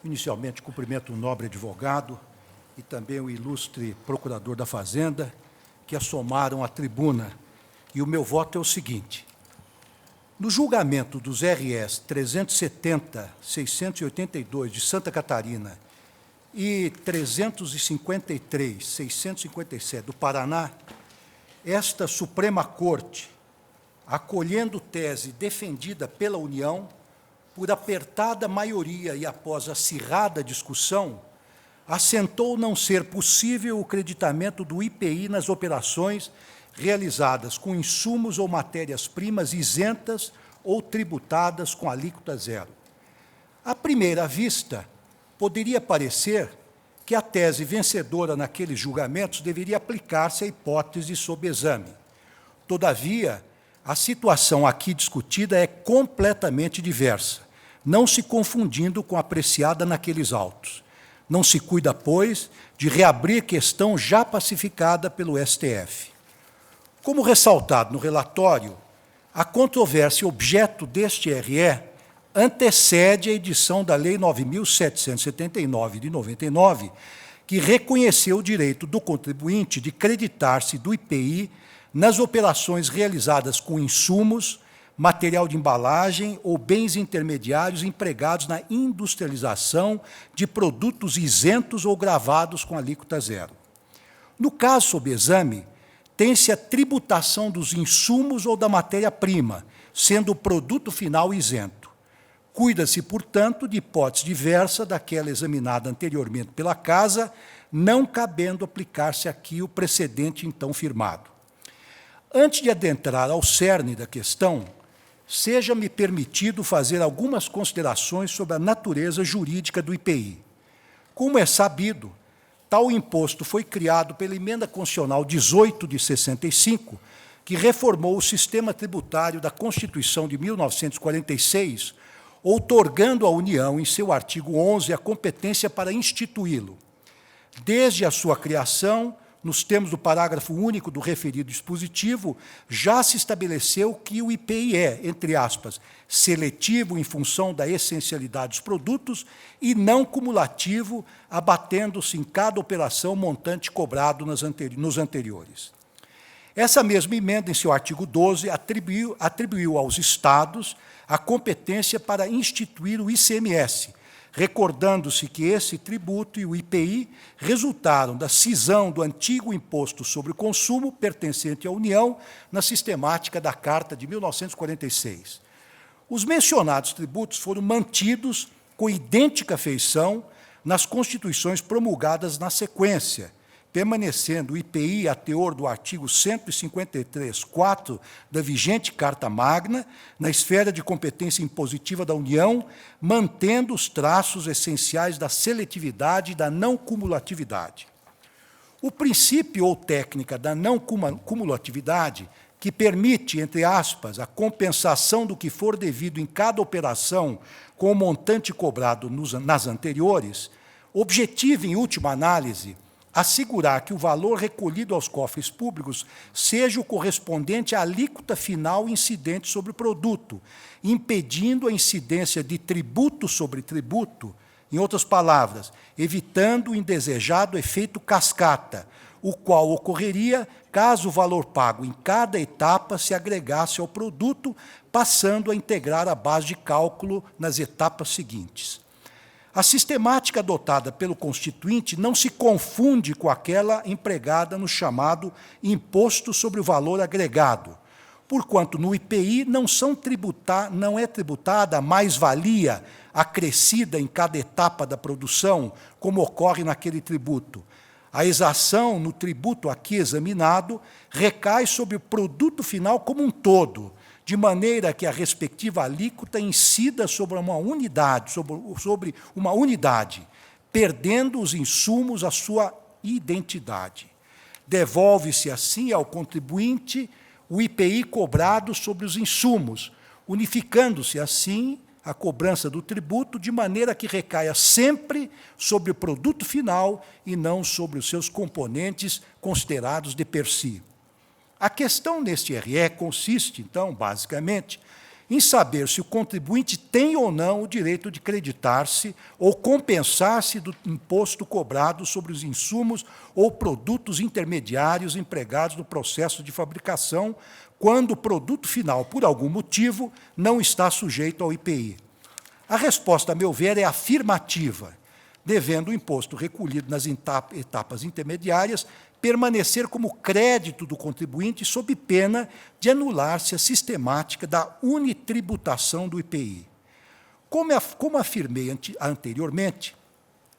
inicialmente cumprimento o nobre advogado e também o ilustre procurador da Fazenda, que assomaram à tribuna. E o meu voto é o seguinte: no julgamento dos RS 370, 682 de Santa Catarina e 353, 657 do Paraná, esta Suprema Corte, acolhendo tese defendida pela União, por apertada maioria e após acirrada discussão, assentou não ser possível o creditamento do IPI nas operações realizadas com insumos ou matérias-primas isentas ou tributadas com alíquota zero. À primeira vista, poderia parecer que a tese vencedora naqueles julgamentos deveria aplicar-se à hipótese sob exame. Todavia, a situação aqui discutida é completamente diversa, não se confundindo com a apreciada naqueles autos. Não se cuida, pois, de reabrir questão já pacificada pelo STF. Como ressaltado no relatório, a controvérsia objeto deste RE antecede a edição da Lei 9.779, de 99, que reconheceu o direito do contribuinte de creditar-se do IPI nas operações realizadas com insumos, material de embalagem ou bens intermediários empregados na industrialização de produtos isentos ou gravados com alíquota zero. No caso sob exame, tem-se a tributação dos insumos ou da matéria-prima, sendo o produto final isento. Cuida-se, portanto, de hipótese diversa daquela examinada anteriormente pela Casa, não cabendo aplicar-se aqui o precedente então firmado. Antes de adentrar ao cerne da questão, seja-me permitido fazer algumas considerações sobre a natureza jurídica do IPI. Como é sabido, tal imposto foi criado pela Emenda Constitucional 18 de 65, que reformou o sistema tributário da Constituição de 1946, outorgando à União, em seu artigo 11, a competência para instituí-lo. Desde a sua criação, nos termos do parágrafo único do referido dispositivo, já se estabeleceu que o IPI é, entre aspas, seletivo em função da essencialidade dos produtos e não cumulativo, abatendo-se em cada operação montante cobrado nos anteriores. Essa mesma emenda, em seu artigo 12, atribuiu aos Estados a competência para instituir o ICMS, recordando-se que esse tributo e o IPI resultaram da cisão do antigo Imposto sobre o Consumo, pertencente à União, na sistemática da Carta de 1946. Os mencionados tributos foram mantidos com idêntica feição nas constituições promulgadas na sequência, permanecendo o IPI a teor do artigo 153.4 da vigente Carta Magna, na esfera de competência impositiva da União, mantendo os traços essenciais da seletividade e da não cumulatividade. O princípio ou técnica da não cumulatividade, que permite, entre aspas, a compensação do que for devido em cada operação com o montante cobrado nas anteriores, objetiva, em última análise, assegurar que o valor recolhido aos cofres públicos seja o correspondente à alíquota final incidente sobre o produto, impedindo a incidência de tributo sobre tributo, em outras palavras, evitando o indesejado efeito cascata, o qual ocorreria caso o valor pago em cada etapa se agregasse ao produto, passando a integrar a base de cálculo nas etapas seguintes. A sistemática adotada pelo Constituinte não se confunde com aquela empregada no chamado Imposto sobre o Valor Agregado, porquanto no IPI não é tributada a mais-valia acrescida em cada etapa da produção, como ocorre naquele tributo. A exação no tributo aqui examinado recai sobre o produto final como um todo, de maneira que a respectiva alíquota incida sobre uma unidade, perdendo os insumos a sua identidade. Devolve-se, assim, ao contribuinte o IPI cobrado sobre os insumos, unificando-se, assim, a cobrança do tributo, de maneira que recaia sempre sobre o produto final e não sobre os seus componentes considerados de per si. A questão neste RE consiste, então, basicamente, em saber se o contribuinte tem ou não o direito de creditar-se ou compensar-se do imposto cobrado sobre os insumos ou produtos intermediários empregados no processo de fabricação, quando o produto final, por algum motivo, não está sujeito ao IPI. A resposta, a meu ver, é afirmativa, devendo o imposto recolhido nas etapas intermediárias permanecer como crédito do contribuinte sob pena de anular-se a sistemática da unitributação do IPI. Como afirmei anteriormente,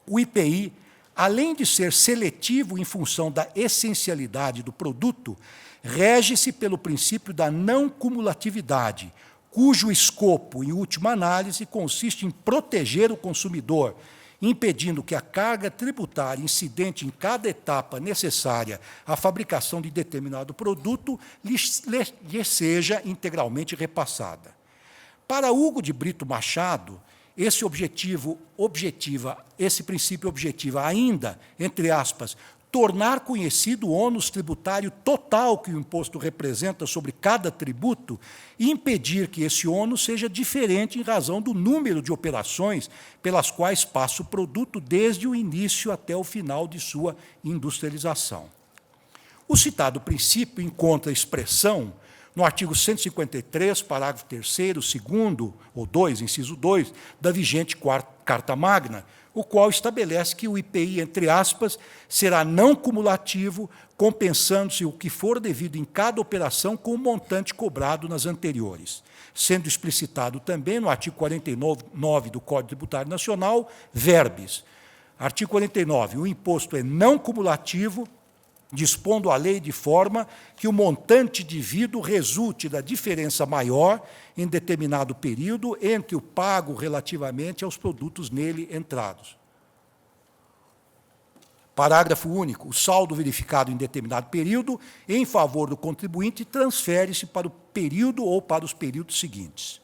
o IPI, além de ser seletivo em função da essencialidade do produto, rege-se pelo princípio da não cumulatividade, cujo escopo, em última análise, consiste em proteger o consumidor, impedindo que a carga tributária incidente em cada etapa necessária à fabricação de determinado produto lhe seja integralmente repassada. Para Hugo de Brito Machado, esse princípio objetiva ainda, entre aspas, tornar conhecido o ônus tributário total que o imposto representa sobre cada tributo e impedir que esse ônus seja diferente em razão do número de operações pelas quais passa o produto desde o início até o final de sua industrialização. O citado princípio encontra expressão no artigo 153, parágrafo 3º, 2º ou 2, inciso 2, da vigente Carta Magna, o qual estabelece que o IPI, entre aspas, será não cumulativo, compensando-se o que for devido em cada operação com o montante cobrado nas anteriores, sendo explicitado também no artigo 49 do Código Tributário Nacional, verbis. Artigo 49, o imposto é não cumulativo, dispondo a lei de forma que o montante devido resulte da diferença maior em determinado período entre o pago relativamente aos produtos nele entrados. Parágrafo único. O saldo verificado em determinado período em favor do contribuinte transfere-se para o período ou para os períodos seguintes.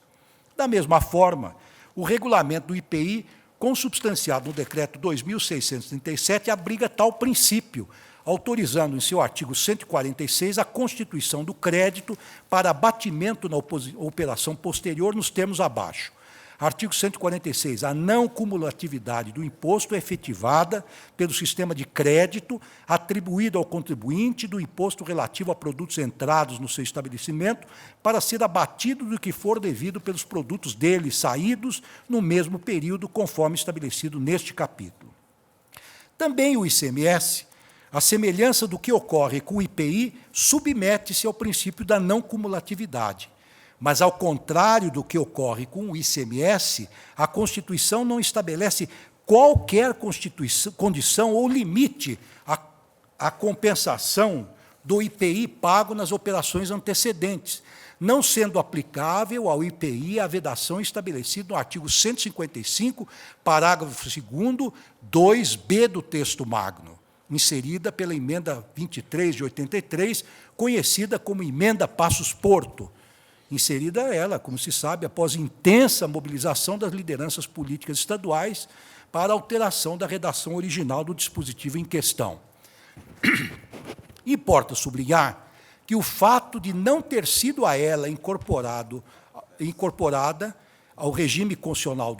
Da mesma forma, o regulamento do IPI, consubstanciado no Decreto 2.637, abriga tal princípio, autorizando em seu artigo 146 a constituição do crédito para abatimento na operação posterior nos termos abaixo. Artigo 146. A não cumulatividade do imposto é efetivada pelo sistema de crédito atribuído ao contribuinte do imposto relativo a produtos entrados no seu estabelecimento para ser abatido do que for devido pelos produtos dele saídos no mesmo período, conforme estabelecido neste capítulo. Também o ICMS, a semelhança do que ocorre com o IPI, submete-se ao princípio da não cumulatividade. Mas, ao contrário do que ocorre com o ICMS, a Constituição não estabelece qualquer condição ou limite à compensação do IPI pago nas operações antecedentes, não sendo aplicável ao IPI a vedação estabelecida no artigo 155, parágrafo 2º, 2b do texto magno, inserida pela emenda 23 de 83, conhecida como emenda Passos Porto, inserida ela, como se sabe, após intensa mobilização das lideranças políticas estaduais para a alteração da redação original do dispositivo em questão. Importa sublinhar que o fato de não ter sido a ela incorporada ao regime constitucional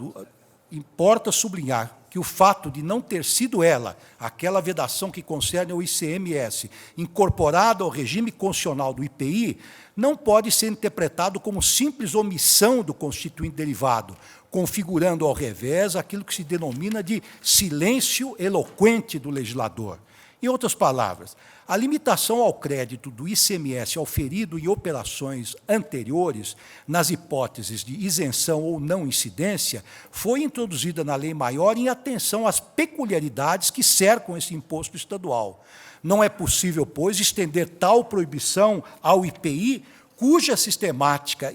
importa sublinhar que o fato de não ter sido ela, aquela vedação que concerne ao ICMS, incorporada ao regime constitucional do IPI, não pode ser interpretado como simples omissão do constituinte derivado, configurando ao revés aquilo que se denomina de silêncio eloquente do legislador. Em outras palavras, a limitação ao crédito do ICMS auferido em operações anteriores, nas hipóteses de isenção ou não incidência, foi introduzida na Lei Maior em atenção às peculiaridades que cercam esse imposto estadual. Não é possível, pois, estender tal proibição ao IPI, cuja sistemática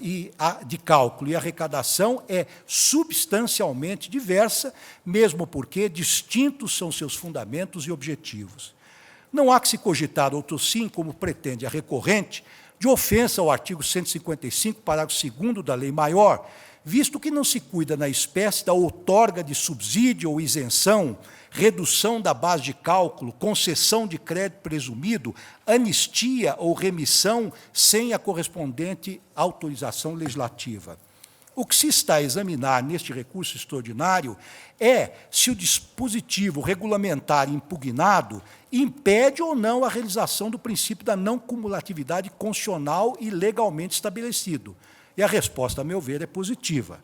de cálculo e arrecadação é substancialmente diversa, mesmo porque distintos são seus fundamentos e objetivos. Não há que se cogitar, outro sim, como pretende a recorrente, de ofensa ao artigo 155, parágrafo 2º da Lei Maior, visto que não se cuida na espécie da outorga de subsídio ou isenção, redução da base de cálculo, concessão de crédito presumido, anistia ou remissão sem a correspondente autorização legislativa. O que se está a examinar neste recurso extraordinário é se o dispositivo regulamentar impugnado impede ou não a realização do princípio da não cumulatividade constitucional e legalmente estabelecido. E a resposta, a meu ver, é positiva.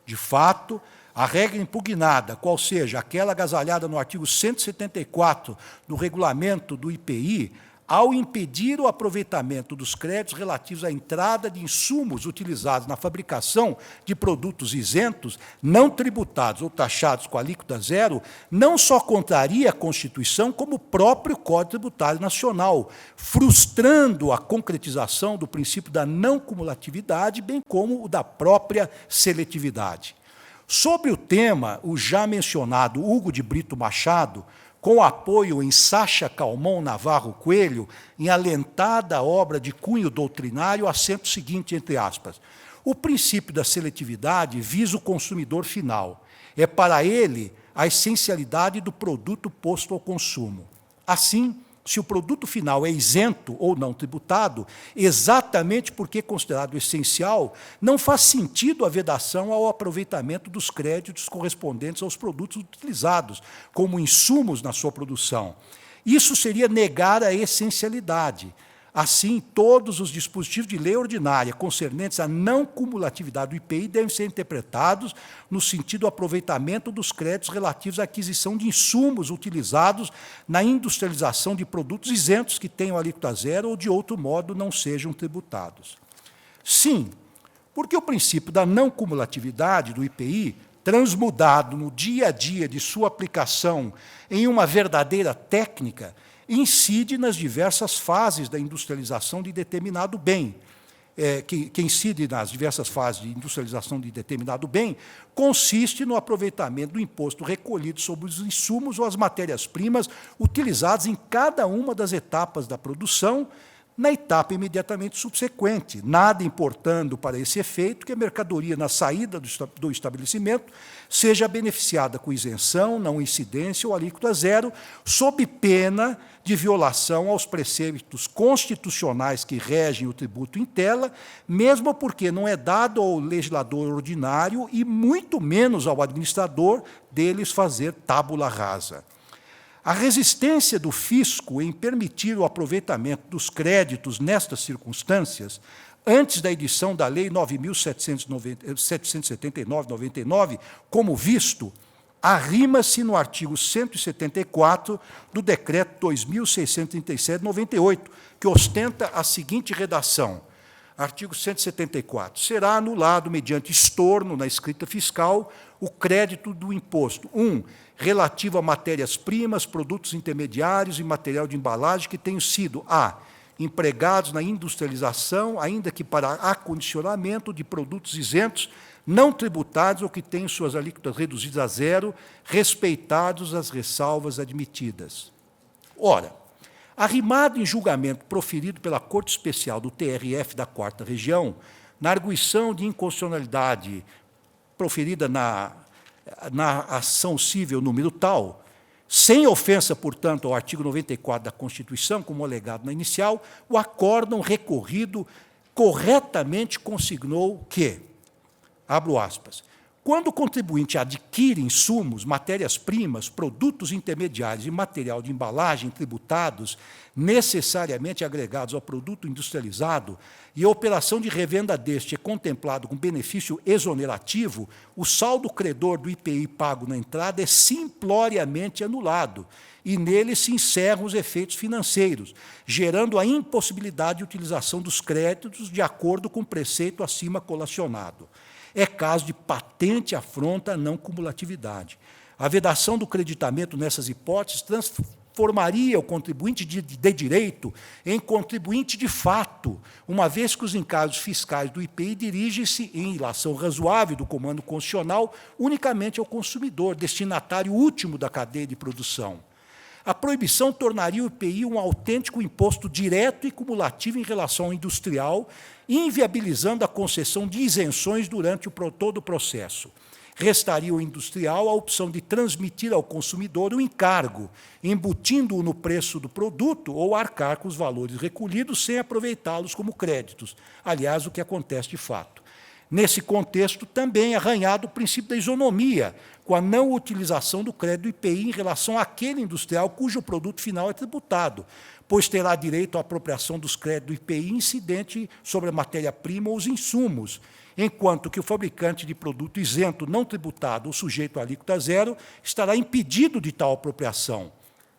De fato, a regra impugnada, qual seja aquela agasalhada no artigo 174 do regulamento do IPI, ao impedir o aproveitamento dos créditos relativos à entrada de insumos utilizados na fabricação de produtos isentos, não tributados ou taxados com alíquota zero, não só contraria a Constituição, como o próprio Código Tributário Nacional, frustrando a concretização do princípio da não cumulatividade, bem como o da própria seletividade. Sobre o tema, o já mencionado Hugo de Brito Machado, com apoio em Sacha Calmon Navarro Coelho, em alentada obra de cunho doutrinário, assenta o seguinte, entre aspas, o princípio da seletividade visa o consumidor final. É para ele a essencialidade do produto posto ao consumo. Assim, se o produto final é isento ou não tributado, exatamente porque é considerado essencial, não faz sentido a vedação ao aproveitamento dos créditos correspondentes aos produtos utilizados, como insumos na sua produção. Isso seria negar a essencialidade. Assim, todos os dispositivos de lei ordinária concernentes à não cumulatividade do IPI devem ser interpretados no sentido do aproveitamento dos créditos relativos à aquisição de insumos utilizados na industrialização de produtos isentos que tenham alíquota zero ou, de outro modo, não sejam tributados. Sim, porque o princípio da não cumulatividade do IPI, transmudado no dia a dia de sua aplicação em uma verdadeira técnica, incide nas diversas fases da industrialização de determinado bem. Que incide nas diversas fases de industrialização de determinado bem, consiste no aproveitamento do imposto recolhido sobre os insumos ou as matérias-primas utilizadas em cada uma das etapas da produção, na etapa imediatamente subsequente, nada importando para esse efeito que a mercadoria na saída do estabelecimento seja beneficiada com isenção, não incidência ou alíquota zero, sob pena de violação aos preceitos constitucionais que regem o tributo em tela, mesmo porque não é dado ao legislador ordinário e muito menos ao administrador deles fazer tábula rasa. A resistência do fisco em permitir o aproveitamento dos créditos nestas circunstâncias, antes da edição da Lei 9.779/99, como visto, arrima-se no artigo 174 do Decreto 2.637/98, que ostenta a seguinte redação. Artigo 174. Será anulado, mediante estorno na escrita fiscal, o crédito do imposto. 1. Relativo a matérias-primas, produtos intermediários e material de embalagem que tenham sido a. Empregados na industrialização, ainda que para acondicionamento de produtos isentos, não tributados ou que tenham suas alíquotas reduzidas a zero, respeitados as ressalvas admitidas. Ora, arrimado em julgamento proferido pela Corte Especial do TRF da 4ª Região, na arguição de inconstitucionalidade proferida na ação cível número tal, sem ofensa, portanto, ao artigo 94 da Constituição, como alegado na inicial, o acórdão recorrido corretamente consignou que, abro aspas, quando o contribuinte adquire insumos, matérias-primas, produtos intermediários e material de embalagem tributados necessariamente agregados ao produto industrializado e a operação de revenda deste é contemplado com benefício exonerativo, o saldo credor do IPI pago na entrada é simploriamente anulado e nele se encerram os efeitos financeiros, gerando a impossibilidade de utilização dos créditos de acordo com o preceito acima colacionado. É caso de patente afronta à não cumulatividade. A vedação do creditamento nessas hipóteses transformaria o contribuinte de direito em contribuinte de fato, uma vez que os encargos fiscais do IPI dirigem-se, em ilação razoável do comando constitucional, unicamente ao consumidor, destinatário último da cadeia de produção. A proibição tornaria o IPI um autêntico imposto direto e cumulativo em relação ao industrial, inviabilizando a concessão de isenções durante todo o processo. Restaria ao industrial a opção de transmitir ao consumidor o encargo, embutindo-o no preço do produto ou arcar com os valores recolhidos sem aproveitá-los como créditos, aliás, o que acontece de fato. Nesse contexto, também é arranhado o princípio da isonomia, com a não utilização do crédito do IPI em relação àquele industrial cujo produto final é tributado, pois terá direito à apropriação dos créditos do IPI incidente sobre a matéria-prima ou os insumos, enquanto que o fabricante de produto isento, não tributado ou sujeito à alíquota zero estará impedido de tal apropriação.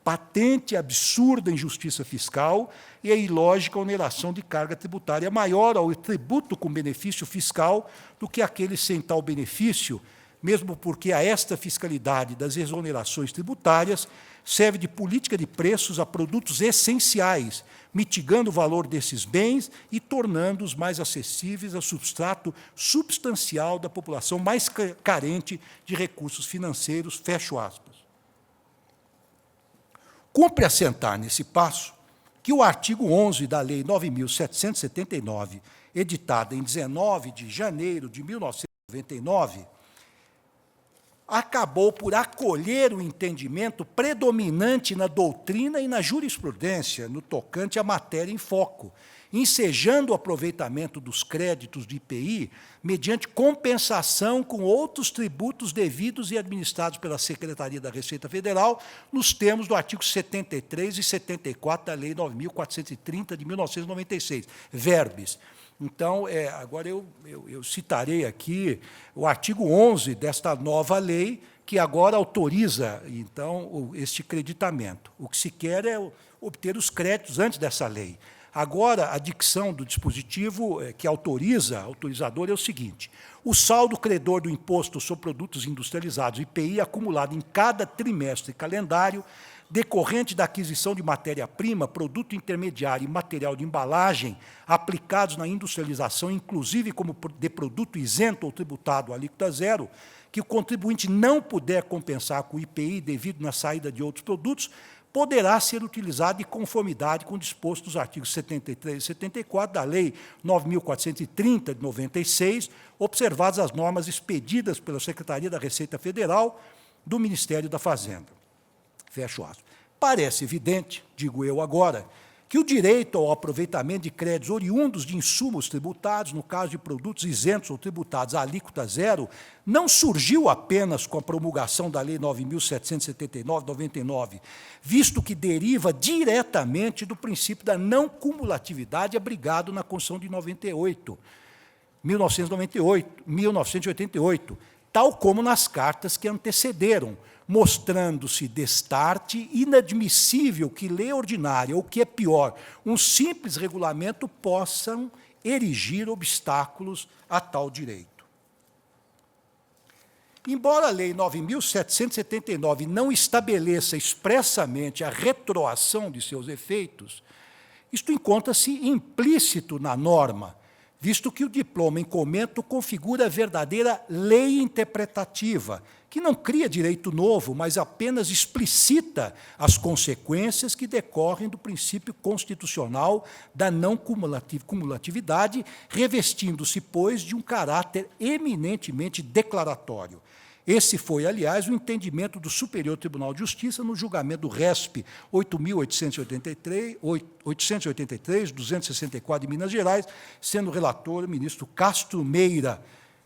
Patente, absurda injustiça fiscal e a ilógica oneração de carga tributária maior ao tributo com benefício fiscal do que aquele sem tal benefício, mesmo porque a esta fiscalidade das exonerações tributárias serve de política de preços a produtos essenciais, mitigando o valor desses bens e tornando-os mais acessíveis ao substrato substancial da população mais carente de recursos financeiros, fecho aspas. Cumpre assentar nesse passo que o artigo 11 da Lei 9.779, editada em 19 de janeiro de 1999, acabou por acolher o entendimento predominante na doutrina e na jurisprudência no tocante à matéria em foco, ensejando o aproveitamento dos créditos do IPI mediante compensação com outros tributos devidos e administrados pela Secretaria da Receita Federal, nos termos do artigo 73 e 74 da Lei 9.430, de 1996, verbis. Então, agora eu citarei aqui o artigo 11 desta nova lei, que agora autoriza, então, este creditamento. O que se quer é obter os créditos antes dessa lei. Agora, a dicção do dispositivo que autoriza, autorizador, é o seguinte: o saldo credor do Imposto sobre Produtos Industrializados, IPI, acumulado em cada trimestre calendário, decorrente da aquisição de matéria-prima, produto intermediário e material de embalagem aplicados na industrialização, inclusive como de produto isento ou tributado à alíquota zero, que o contribuinte não puder compensar com o IPI devido na saída de outros produtos, poderá ser utilizado de conformidade com o disposto dos artigos 73 e 74 da Lei 9.430, de 96, observadas as normas expedidas pela Secretaria da Receita Federal do Ministério da Fazenda. Fecho aspas. Parece evidente, digo eu agora, que o direito ao aproveitamento de créditos oriundos de insumos tributados, no caso de produtos isentos ou tributados à alíquota zero, não surgiu apenas com a promulgação da Lei 9.779/99, visto que deriva diretamente do princípio da não cumulatividade abrigado na Constituição de 1988, tal como nas cartas que antecederam, mostrando-se destarte inadmissível que lei ordinária, ou que é pior, um simples regulamento possam erigir obstáculos a tal direito. Embora a Lei 9.779 não estabeleça expressamente a retroação de seus efeitos, isto encontra-se implícito na norma, visto que o diploma em comento configura a verdadeira lei interpretativa, que não cria direito novo, mas apenas explicita as consequências que decorrem do princípio constitucional da não cumulatividade, revestindo-se, pois, de um caráter eminentemente declaratório. Esse foi, aliás, o entendimento do Superior Tribunal de Justiça no julgamento do RESP 8.883/264 de Minas Gerais, sendo relator o ministro Castro Meira,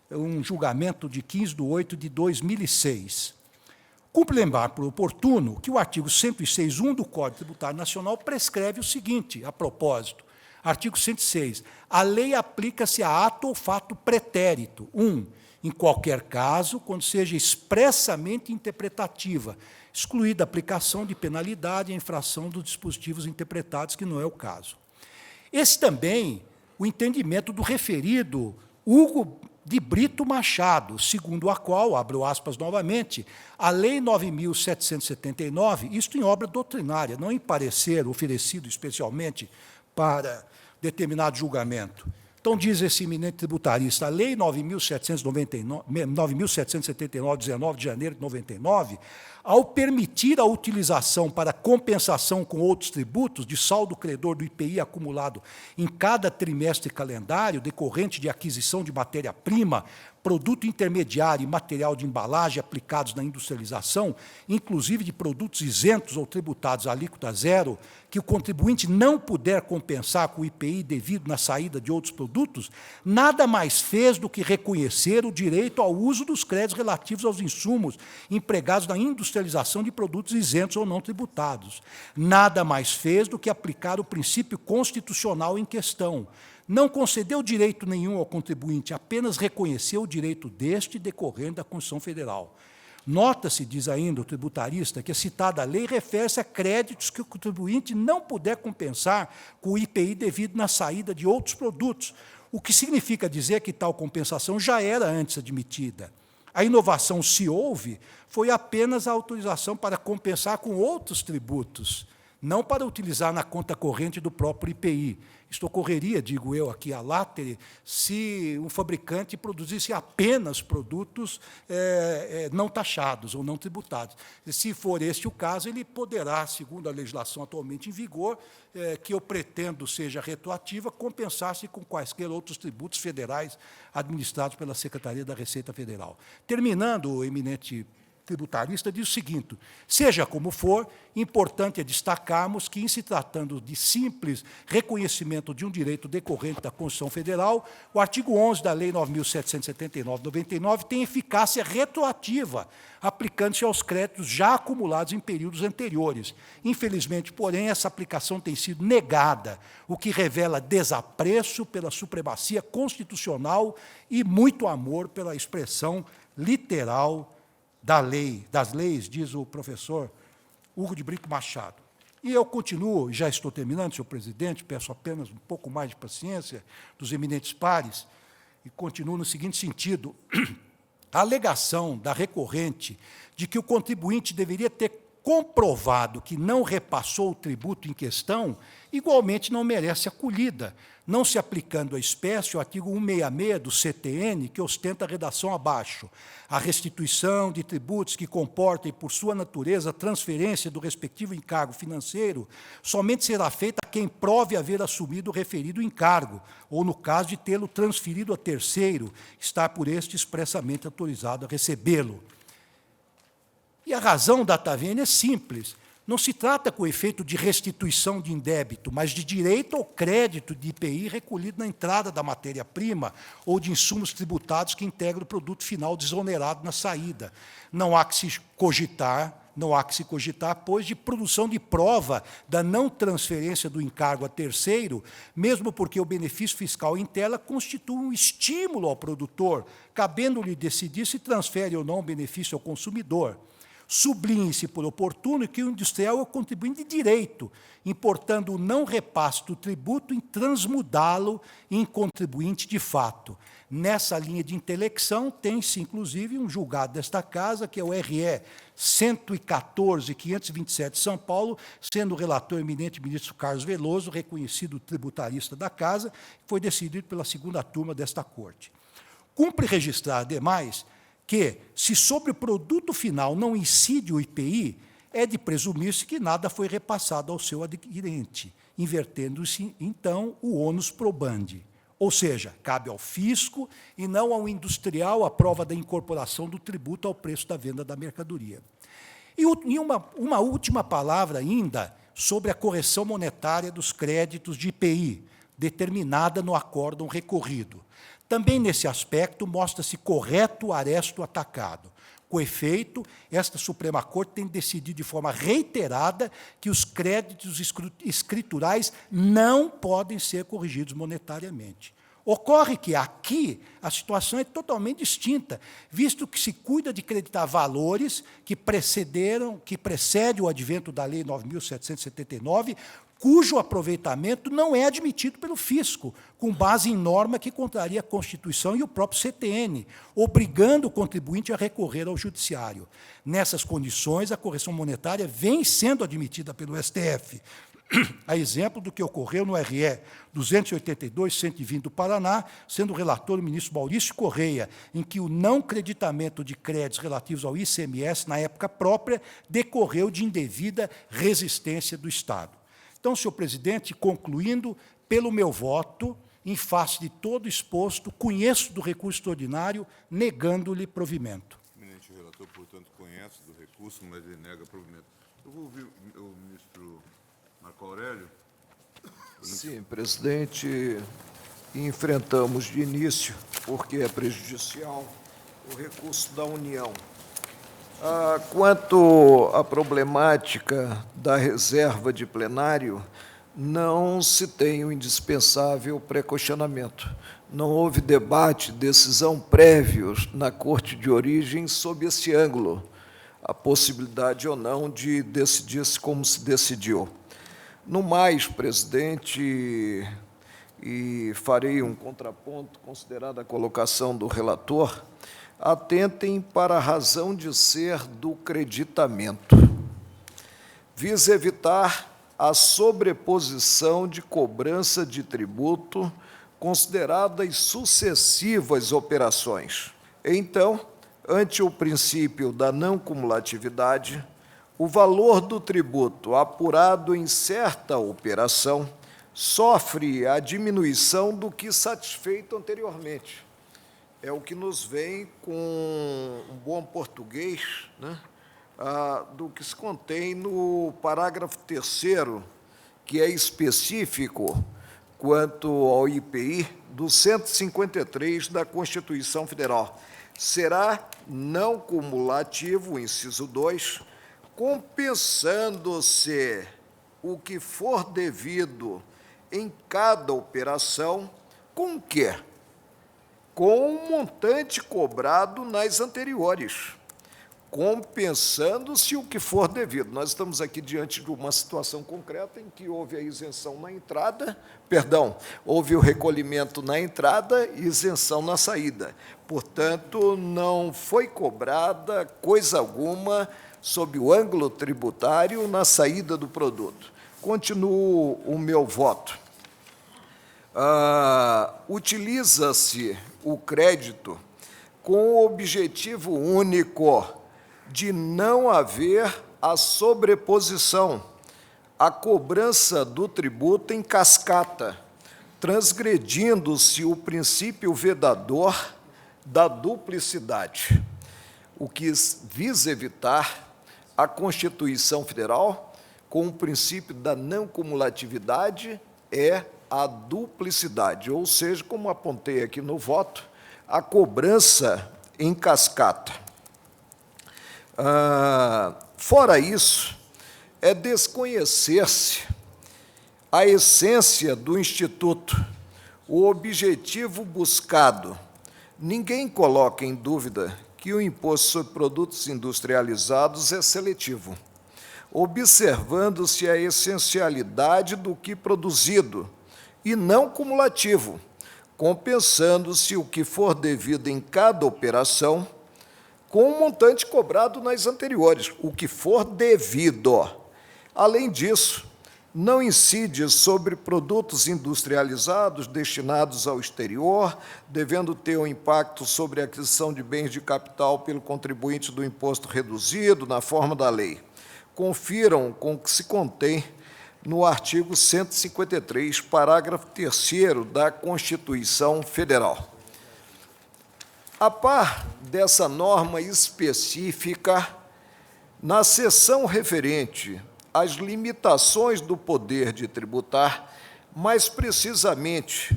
um julgamento de 15/8/2006. Cumpre lembrar por oportuno que o artigo 106.1 do Código Tributário Nacional prescreve o seguinte, a propósito, artigo 106, a lei aplica-se a ato ou fato pretérito, em qualquer caso, quando seja expressamente interpretativa, excluída a aplicação de penalidade à infração dos dispositivos interpretados, que não é o caso. Esse também, o entendimento do referido Hugo de Brito Machado, segundo a qual, abro aspas novamente, a Lei 9.779, isto em obra doutrinária, não em parecer oferecido especialmente para determinado julgamento. Então, diz esse eminente tributarista, a Lei 9.779, 19 de janeiro de 99, ao permitir a utilização para compensação com outros tributos de saldo credor do IPI acumulado em cada trimestre calendário decorrente de aquisição de matéria-prima, produto intermediário e material de embalagem aplicados na industrialização, inclusive de produtos isentos ou tributados à alíquota zero, que o contribuinte não puder compensar com o IPI devido na saída de outros produtos, nada mais fez do que reconhecer o direito ao uso dos créditos relativos aos insumos empregados na industrialização de produtos isentos ou não tributados. Nada mais fez do que aplicar o princípio constitucional em questão. Não concedeu direito nenhum ao contribuinte, apenas reconheceu o direito deste decorrente da Constituição Federal. Nota-se, diz ainda o tributarista, que a citada lei refere-se a créditos que o contribuinte não puder compensar com o IPI devido na saída de outros produtos, o que significa dizer que tal compensação já era antes admitida. A inovação, se houve, foi apenas a autorização para compensar com outros tributos, não para utilizar na conta corrente do próprio IPI. Isto ocorreria, digo eu aqui à látere, se um fabricante produzisse apenas produtos não taxados ou não tributados. E, se for este o caso, ele poderá, segundo a legislação atualmente em vigor, que eu pretendo seja retroativa, compensar-se com quaisquer outros tributos federais administrados pela Secretaria da Receita Federal. Terminando, eminente tributarista diz o seguinte: seja como for, importante é destacarmos que, em se tratando de simples reconhecimento de um direito decorrente da Constituição Federal, o artigo 11 da Lei 9.779/99 tem eficácia retroativa, aplicando-se aos créditos já acumulados em períodos anteriores. Infelizmente, porém, essa aplicação tem sido negada, o que revela desapreço pela supremacia constitucional e muito amor pela expressão literal das leis, diz o professor Hugo de Brito Machado. E eu continuo, já estou terminando, senhor presidente, peço apenas um pouco mais de paciência dos eminentes pares, e continuo no seguinte sentido: a alegação da recorrente de que o contribuinte deveria ter comprovado que não repassou o tributo em questão, igualmente não merece acolhida, não se aplicando à espécie o artigo 166 do CTN, que ostenta a redação abaixo: a restituição de tributos que comportem, por sua natureza, a transferência do respectivo encargo financeiro, somente será feita a quem prove haver assumido o referido encargo, ou, no caso de tê-lo transferido a terceiro, estar por este expressamente autorizado a recebê-lo. E a razão da TAVEN é simples. Não se trata com efeito de restituição de indébito, mas de direito ao crédito de IPI recolhido na entrada da matéria-prima ou de insumos tributados que integram o produto final desonerado na saída. Não há que se cogitar, pois, de produção de prova da não transferência do encargo a terceiro, mesmo porque o benefício fiscal em tela constitui um estímulo ao produtor, cabendo-lhe decidir se transfere ou não o benefício ao consumidor. Sublinhe-se por oportuno que o industrial é o contribuinte de direito, importando o não repasse do tributo em transmudá-lo em contribuinte de fato. Nessa linha de intelecção, tem-se, inclusive, um julgado desta Casa, que é o RE 114.527 de São Paulo, sendo o relator eminente ministro Carlos Veloso, reconhecido tributarista da Casa, foi decidido pela segunda turma desta Corte. Cumpre registrar, ademais, que, se sobre o produto final não incide o IPI, é de presumir-se que nada foi repassado ao seu adquirente, invertendo-se, então, o ônus probandi. Ou seja, cabe ao fisco e não ao industrial a prova da incorporação do tributo ao preço da venda da mercadoria. E uma última palavra ainda sobre a correção monetária dos créditos de IPI, determinada no acórdão recorrido. Também, nesse aspecto, mostra-se correto o aresto atacado. Com efeito, esta Suprema Corte tem decidido de forma reiterada que os créditos escriturais não podem ser corrigidos monetariamente. Ocorre que aqui a situação é totalmente distinta, visto que se cuida de creditar valores que precedem o advento da Lei 9.779, cujo aproveitamento não é admitido pelo fisco, com base em norma que contraria a Constituição e o próprio CTN, obrigando o contribuinte a recorrer ao Judiciário. Nessas condições, a correção monetária vem sendo admitida pelo STF, a exemplo do que ocorreu no RE 282/120 do Paraná, sendo o relator o ministro Maurício Correia, em que o não creditamento de créditos relativos ao ICMS, na época própria, decorreu de indevida resistência do Estado. Então, senhor presidente, concluindo, pelo meu voto, em face de todo exposto, conheço do recurso extraordinário, negando-lhe provimento. O eminente relator, portanto, conhece do recurso, mas ele nega provimento. Eu vou ouvir o ministro Marco Aurélio. Sim, presidente, enfrentamos de início, porque é prejudicial, o recurso da União. Quanto à problemática da reserva de plenário, não se tem o indispensável pré-questionamento. Não houve debate, decisão prévios na Corte de Origem sob esse ângulo, a possibilidade ou não de decidir-se como se decidiu. No mais, presidente, e farei um contraponto, considerada a colocação do relator, atentem para a razão de ser do creditamento. Visa evitar a sobreposição de cobrança de tributo consideradas sucessivas operações. Então, ante o princípio da não cumulatividade, o valor do tributo apurado em certa operação sofre a diminuição do que satisfeito anteriormente. é o que nos vem com um bom português, né, do que se contém no parágrafo 3º, que é específico quanto ao IPI do 153 da Constituição Federal. Será não cumulativo, o inciso 2, compensando-se o que for devido em cada operação com o quê? Com o montante cobrado nas anteriores, compensando-se o que for devido. Nós estamos aqui diante de uma situação concreta em que houve a isenção na entrada, houve o recolhimento na entrada e isenção na saída. Portanto, não foi cobrada coisa alguma sob o ângulo tributário na saída do produto. Continuo o meu voto. Utiliza-se o crédito com o objetivo único de não haver a sobreposição, a cobrança do tributo em cascata, transgredindo-se o princípio vedador da duplicidade, o que visa evitar a Constituição Federal, com o princípio da não cumulatividade, é a duplicidade, ou seja, como apontei aqui no voto, a cobrança em cascata. Fora isso, é desconhecer-se a essência do Instituto, o objetivo buscado. Ninguém coloca em dúvida que o imposto sobre produtos industrializados é seletivo, observando-se a essencialidade do que produzido e não cumulativo, compensando-se o que for devido em cada operação com o montante cobrado nas anteriores, o que for devido. Além disso, não incide sobre produtos industrializados destinados ao exterior, devendo ter um impacto sobre a aquisição de bens de capital pelo contribuinte do imposto reduzido, na forma da lei. Confiram com o que se contém no artigo 153, parágrafo 3º da Constituição Federal. A par dessa norma específica, na seção referente às limitações do poder de tributar, mais precisamente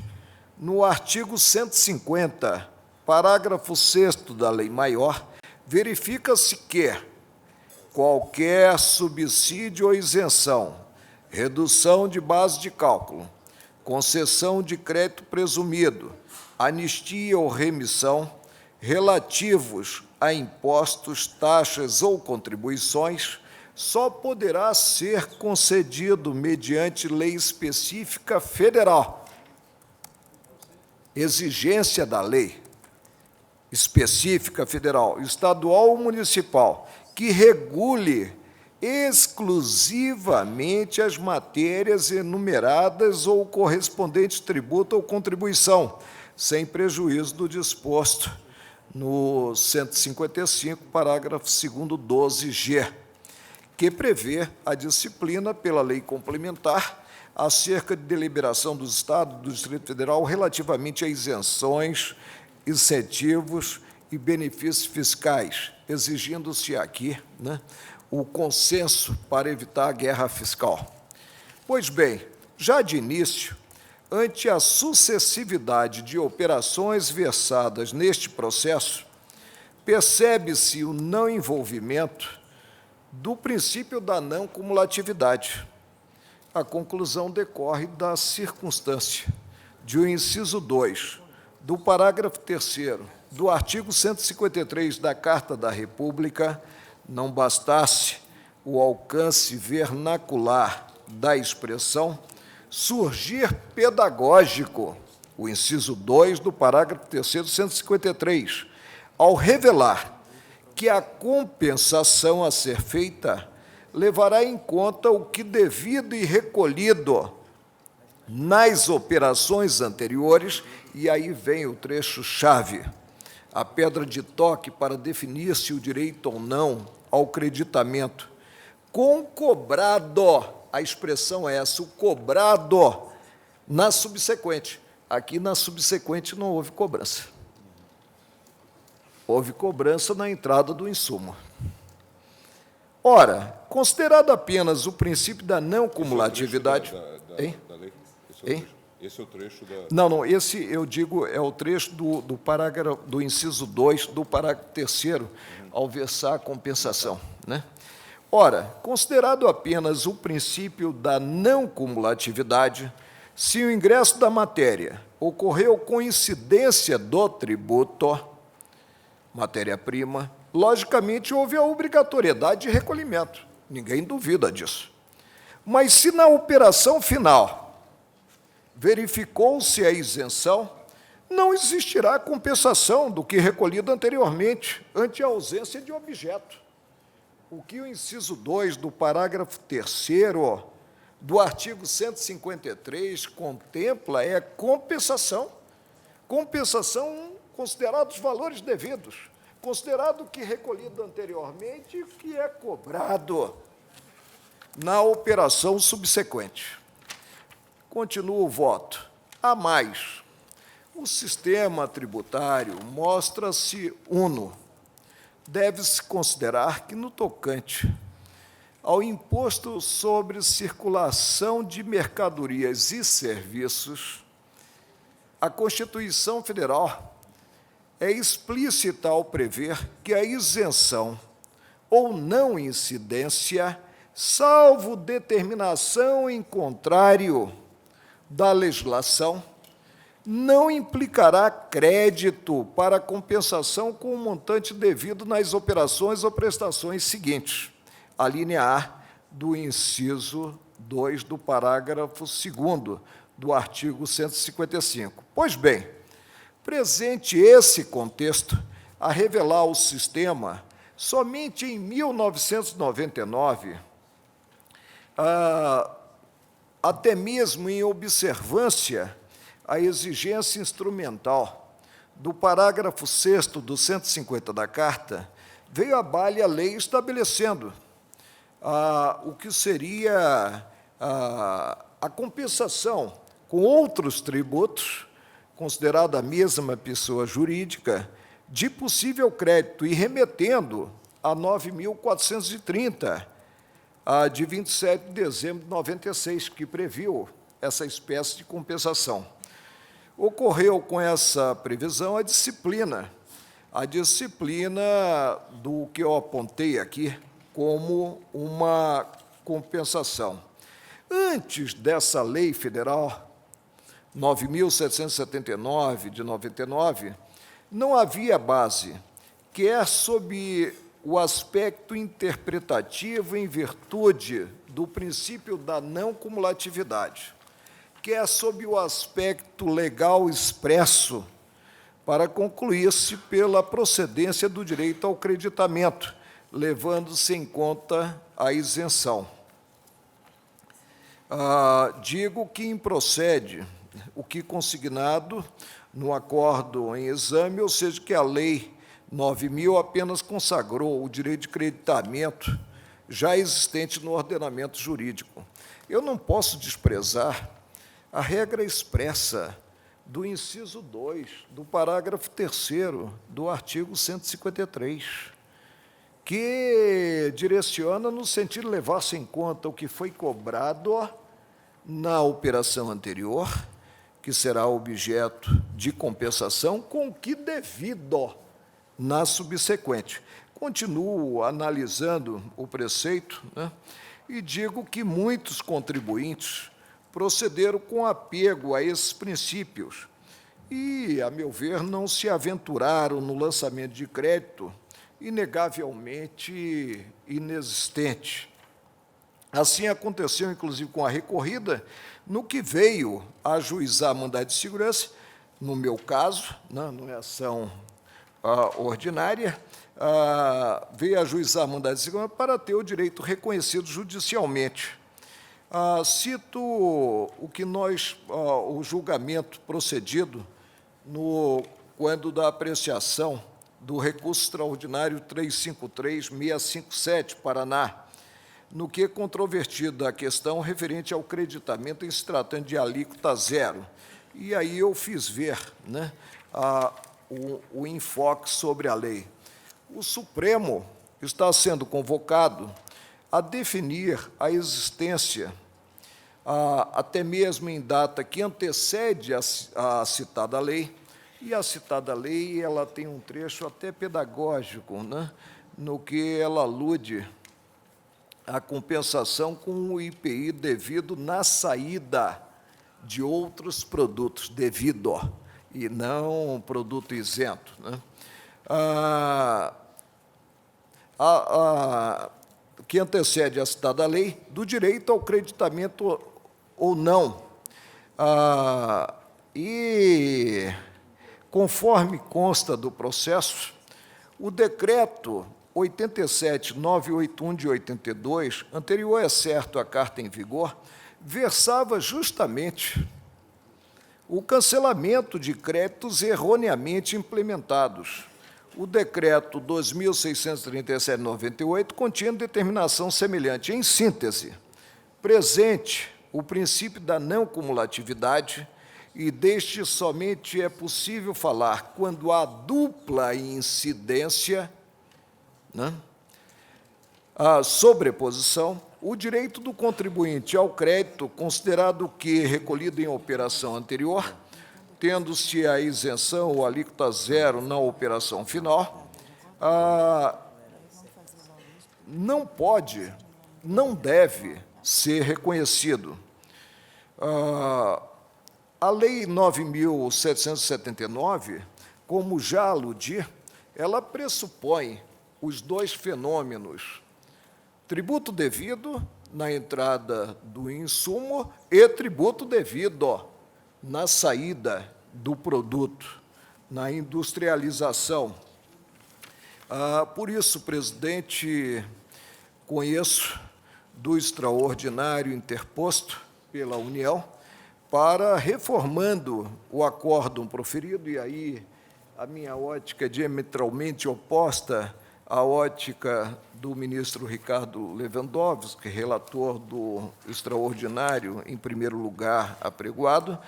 no artigo 150, parágrafo 6º da Lei Maior, verifica-se que qualquer subsídio ou isenção, redução de base de cálculo, concessão de crédito presumido, anistia ou remissão, relativos a impostos, taxas ou contribuições, só poderá ser concedido mediante lei específica federal. Exigência da lei específica federal, estadual ou municipal, que regule exclusivamente as matérias enumeradas ou correspondente tributo ou contribuição, sem prejuízo do disposto no 155, parágrafo 2º, 12G, que prevê a disciplina pela lei complementar acerca de deliberação dos Estados do Distrito Federal relativamente a isenções, incentivos e benefícios fiscais, exigindo-se aqui, né, o consenso para evitar a guerra fiscal. Pois bem, já de início, ante a sucessividade de operações versadas neste processo, percebe-se o não envolvimento do princípio da não cumulatividade. A conclusão decorre da circunstância de o inciso 2 do parágrafo 3º do artigo 153 da Carta da República não bastasse o alcance vernacular da expressão, surgir pedagógico, o inciso 2 do parágrafo 3º do 153, ao revelar que a compensação a ser feita levará em conta o que devido e recolhido nas operações anteriores, e aí vem o trecho-chave, a pedra de toque para definir se o direito ou não ao creditamento, com cobrado, a expressão é essa, o cobrado na subsequente. Aqui na subsequente não houve cobrança. houve cobrança na entrada do insumo. Ora, considerado apenas o princípio da não cumulatividade... Hein? Hein? Esse é o trecho da... Não, esse, eu digo, é o trecho do parágrafo, do inciso 2 do parágrafo 3º, ao versar a compensação, né? Ora, considerado apenas o princípio da não cumulatividade, se o ingresso da matéria ocorreu com incidência do tributo, matéria-prima, logicamente houve a obrigatoriedade de recolhimento. Ninguém duvida disso. Mas se na operação final verificou-se a isenção, não existirá compensação do que recolhido anteriormente, ante a ausência de objeto. O que o inciso 2 do parágrafo 3º do artigo 153 contempla é compensação. Compensação considerados valores devidos, considerado o que recolhido anteriormente e o que é cobrado na operação subsequente. Continua o voto. A mais, o sistema tributário mostra-se uno. Deve-se considerar que, no tocante ao imposto sobre circulação de mercadorias e serviços, a Constituição Federal é explícita ao prever que a isenção ou não incidência, salvo determinação em contrário da legislação, não implicará crédito para compensação com o montante devido nas operações ou prestações seguintes. A linha A do inciso 2 do parágrafo 2º do artigo 155. Pois bem, presente esse contexto, a revelar o sistema, somente em 1999, até mesmo em observância à exigência instrumental do parágrafo 6º do 150 da Carta, veio à baile a lei estabelecendo o que seria a compensação com outros tributos, considerada a mesma pessoa jurídica, de possível crédito e remetendo a 9.430, de 27 de dezembro de 96, que previu essa espécie de compensação. Ocorreu com essa previsão a disciplina do que eu apontei aqui como uma compensação. Antes dessa lei federal, 9.779, de 99, não havia base, quer sob o aspecto interpretativo em virtude do princípio da não cumulatividade, quer sob o aspecto legal expresso, para concluir-se pela procedência do direito ao creditamento, levando-se em conta a isenção. Digo que improcede o que consignado no acordo em exame, ou seja, que a Lei 9.000 apenas consagrou o direito de creditamento já existente no ordenamento jurídico. Eu não posso desprezar a regra expressa do inciso 2 do parágrafo 3º do artigo 153, que direciona no sentido de levar-se em conta o que foi cobrado na operação anterior, que será objeto de compensação, com o que devido na subsequente. Continuo analisando o preceito, né, e digo que muitos contribuintes procederam com apego a esses princípios e, a meu ver, não se aventuraram no lançamento de crédito inegavelmente inexistente. Assim aconteceu, inclusive, com a recorrida, no que veio a ajuizar mandado de segurança, no meu caso, não é ação ordinária, veio a ajuizar mandado de segurança para ter o direito reconhecido judicialmente. Cito o que o julgamento procedido quando da apreciação do recurso extraordinário 353.657, Paraná, no que é controvertida a questão referente ao creditamento em se tratando de alíquota zero. E aí eu fiz ver, né, o enfoque sobre a lei. O Supremo está sendo convocado a definir a existência, até mesmo em data que antecede a citada lei, e a citada lei ela tem um trecho até pedagógico, né, no que ela alude à compensação com o IPI devido na saída de outros produtos, devido, e não produto isento, né? Que antecede a citada lei, do direito ao creditamento ou não. E, conforme consta do processo, o decreto 87.981 de 82, anterior, é certo, à carta em vigor, versava justamente o cancelamento de créditos erroneamente implementados. O decreto 2.637 de 98 continha determinação semelhante. Em síntese, presente o princípio da não cumulatividade, e deste somente é possível falar quando há dupla incidência, né, a sobreposição, o direito do contribuinte ao crédito, considerado que recolhido em operação anterior, tendo-se a isenção ou alíquota zero na operação final, não pode, não deve ser reconhecido. A Lei 9.779, como já aludi, ela pressupõe os dois fenômenos: tributo devido na entrada do insumo e tributo devido na saída do produto, na industrialização. Por isso, presidente, conheço do extraordinário interposto pela União para, reformando o acórdão proferido, e aí a minha ótica é diametralmente oposta à ótica do ministro Ricardo Lewandowski, relator do extraordinário, em primeiro lugar, apregoado,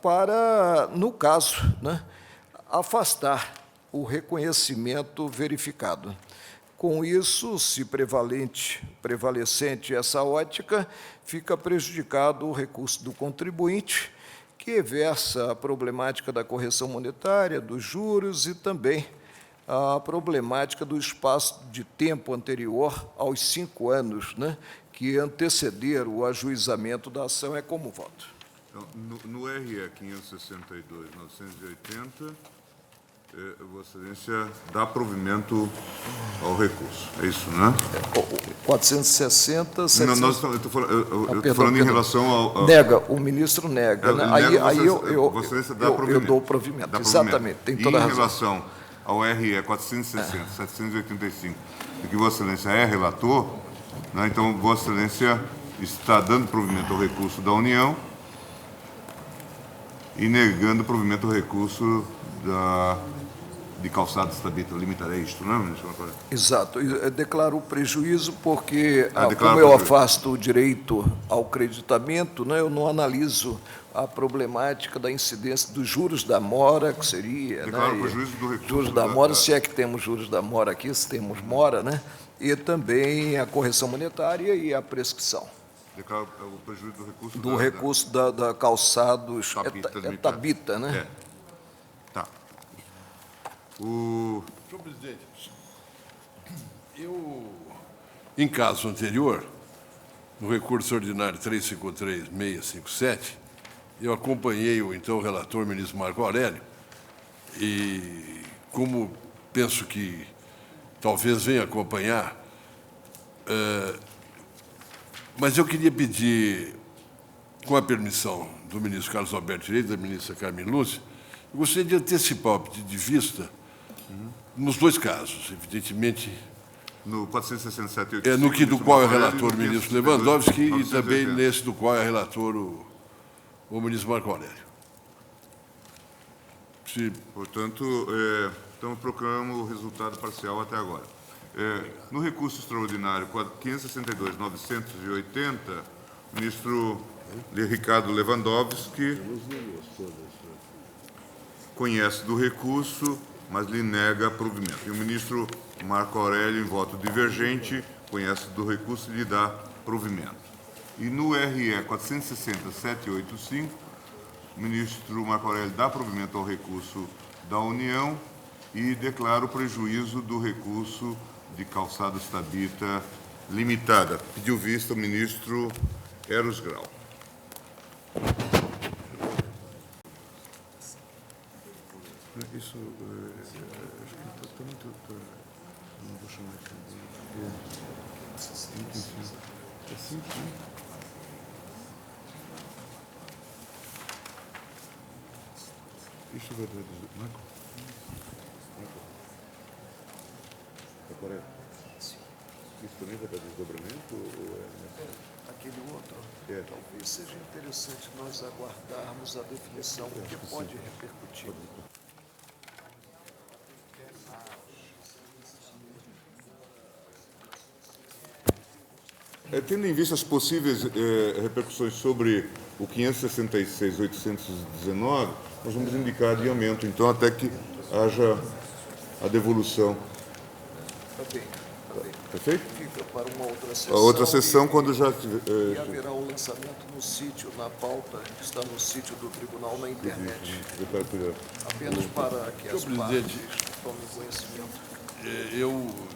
para, no caso, né, afastar o reconhecimento verificado. Com isso, se prevalecente essa ótica, fica prejudicado o recurso do contribuinte, que versa a problemática da correção monetária, dos juros e também a problemática do espaço de tempo anterior aos 5 anos, né, que antecederam o ajuizamento da ação. É como voto. Então, no RE 562.980, Vossa Excelência dá provimento ao recurso. É isso, né? 460, 700... Não, eu estou falando em relação ao... Nega, o ministro nega. Né? Vossa Excelência dá provimento. Eu dou provimento, exatamente, tem toda a razão. Em relação ao RE 460, 785, de que Vossa Excelência é relator, né, então Vossa Excelência está dando provimento ao recurso da União e negando provimento ao recurso de Calçados Tabita Limitada. É isto, não é, ministro? Exato. Eu declaro prejuízo porque, como declaro eu prejuízo. afasto o direito ao creditamento, né, eu não analiso a problemática da incidência dos juros da mora, que seria... Declaro né, prejuízo do recurso juros da mora, se é que temos juros da mora aqui, se temos mora, né, e também a correção monetária e a prescrição. Declaro o prejuízo do recurso... Do recurso da Calçados... Tabita, né? É. Tá. Senhor presidente, em caso anterior, no recurso ordinário 353.657, eu acompanhei o então relator, ministro Marco Aurélio, e como penso que talvez venha acompanhar, mas eu queria pedir, com a permissão do ministro Carlos Alberto Direito e da ministra Carmen Lúcia, eu gostaria de antecipar o pedido de vista nos dois casos, evidentemente, No 467 e no que do qual é relator o e no ministro 562, Lewandowski e 980. também nesse do qual é relator o ministro Marco Aurélio. Portanto, então procuramos o resultado parcial até agora. No recurso extraordinário 562.980, o ministro Ricardo Lewandowski conhece do recurso, mas lhe nega provimento. E o ministro Marco Aurélio, em voto divergente, conhece do recurso e lhe dá provimento. E no RE 460.785, o ministro Marco Aurélio dá provimento ao recurso da União e declara o prejuízo do recurso de Calçados Tabita Limitada. Pediu vista o ministro Eros Grau. Isso, acho que está muito... Não vou chamar isso de... É simples, né? Isso vai dar... Marco? É correto? Isso também vai dar desdobramento? Ou é... Aquele outro, É. talvez seja interessante nós aguardarmos a definição, porque pode repercutir. Tendo em vista as possíveis repercussões sobre o 566.819, nós vamos indicar adiamento, então, até que haja a devolução. Tá bem. Perfeito? Fica para uma outra sessão. A outra sessão, quando já tiver... E haverá o lançamento no sítio, na pauta, que está no sítio do tribunal na internet. Apenas para que as Senhor partes presidente. tomem conhecimento.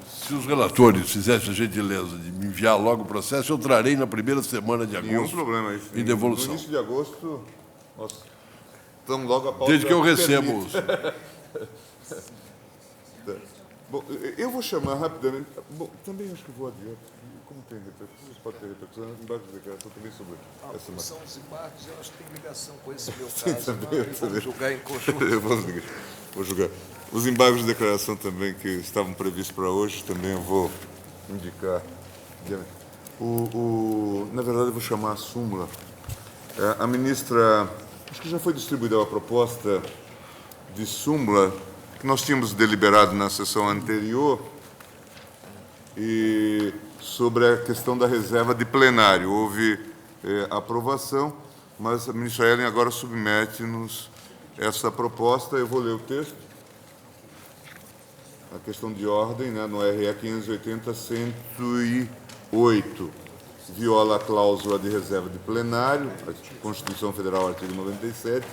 Se os relatores fizessem a gentileza de me enviar logo o processo, eu trarei na primeira semana de Nenhum agosto, problema isso. em devolução. No início de agosto, nós estamos logo a pauta... Desde que eu permite. recebo os... Bom, eu vou chamar rapidamente... Bom, também acho que vou adiante. Como tem repercussão, pode ter repercussão, embaixo de declaração também sobre essa matéria. São os embargos, eu acho que tem ligação com esse meu Sim, caso. também, Vamos também. julgar em conjunto. Eu vou julgar. Os embargos de declaração também que estavam previstos para hoje, também eu vou indicar. Na verdade, eu vou chamar a súmula. A ministra, acho que já foi distribuída a proposta de súmula que nós tínhamos deliberado na sessão anterior e sobre a questão da reserva de plenário. Houve aprovação, mas a ministra Ellen agora submete-nos essa proposta. Eu vou ler o texto. A questão de ordem, né, no RE 580.108, viola a cláusula de reserva de plenário, a Constituição Federal, artigo 97,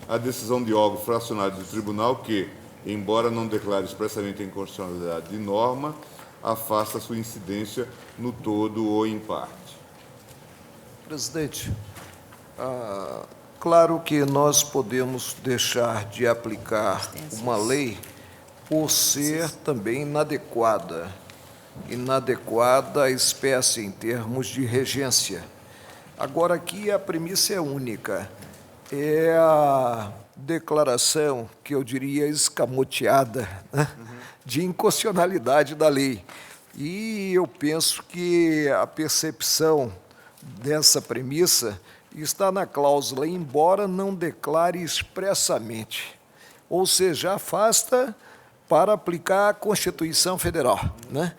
a decisão de órgão fracionário do tribunal que, embora não declare expressamente a inconstitucionalidade de norma, afasta sua incidência no todo ou em parte. Presidente, claro que nós podemos deixar de aplicar uma lei por ser também inadequada a espécie em termos de regência. Agora, aqui a premissa é única, é a declaração, que eu diria escamoteada, né, de inconstitucionalidade da lei. E eu penso que a percepção dessa premissa está na cláusula, embora não declare expressamente, ou seja, afasta para aplicar a Constituição Federal, né,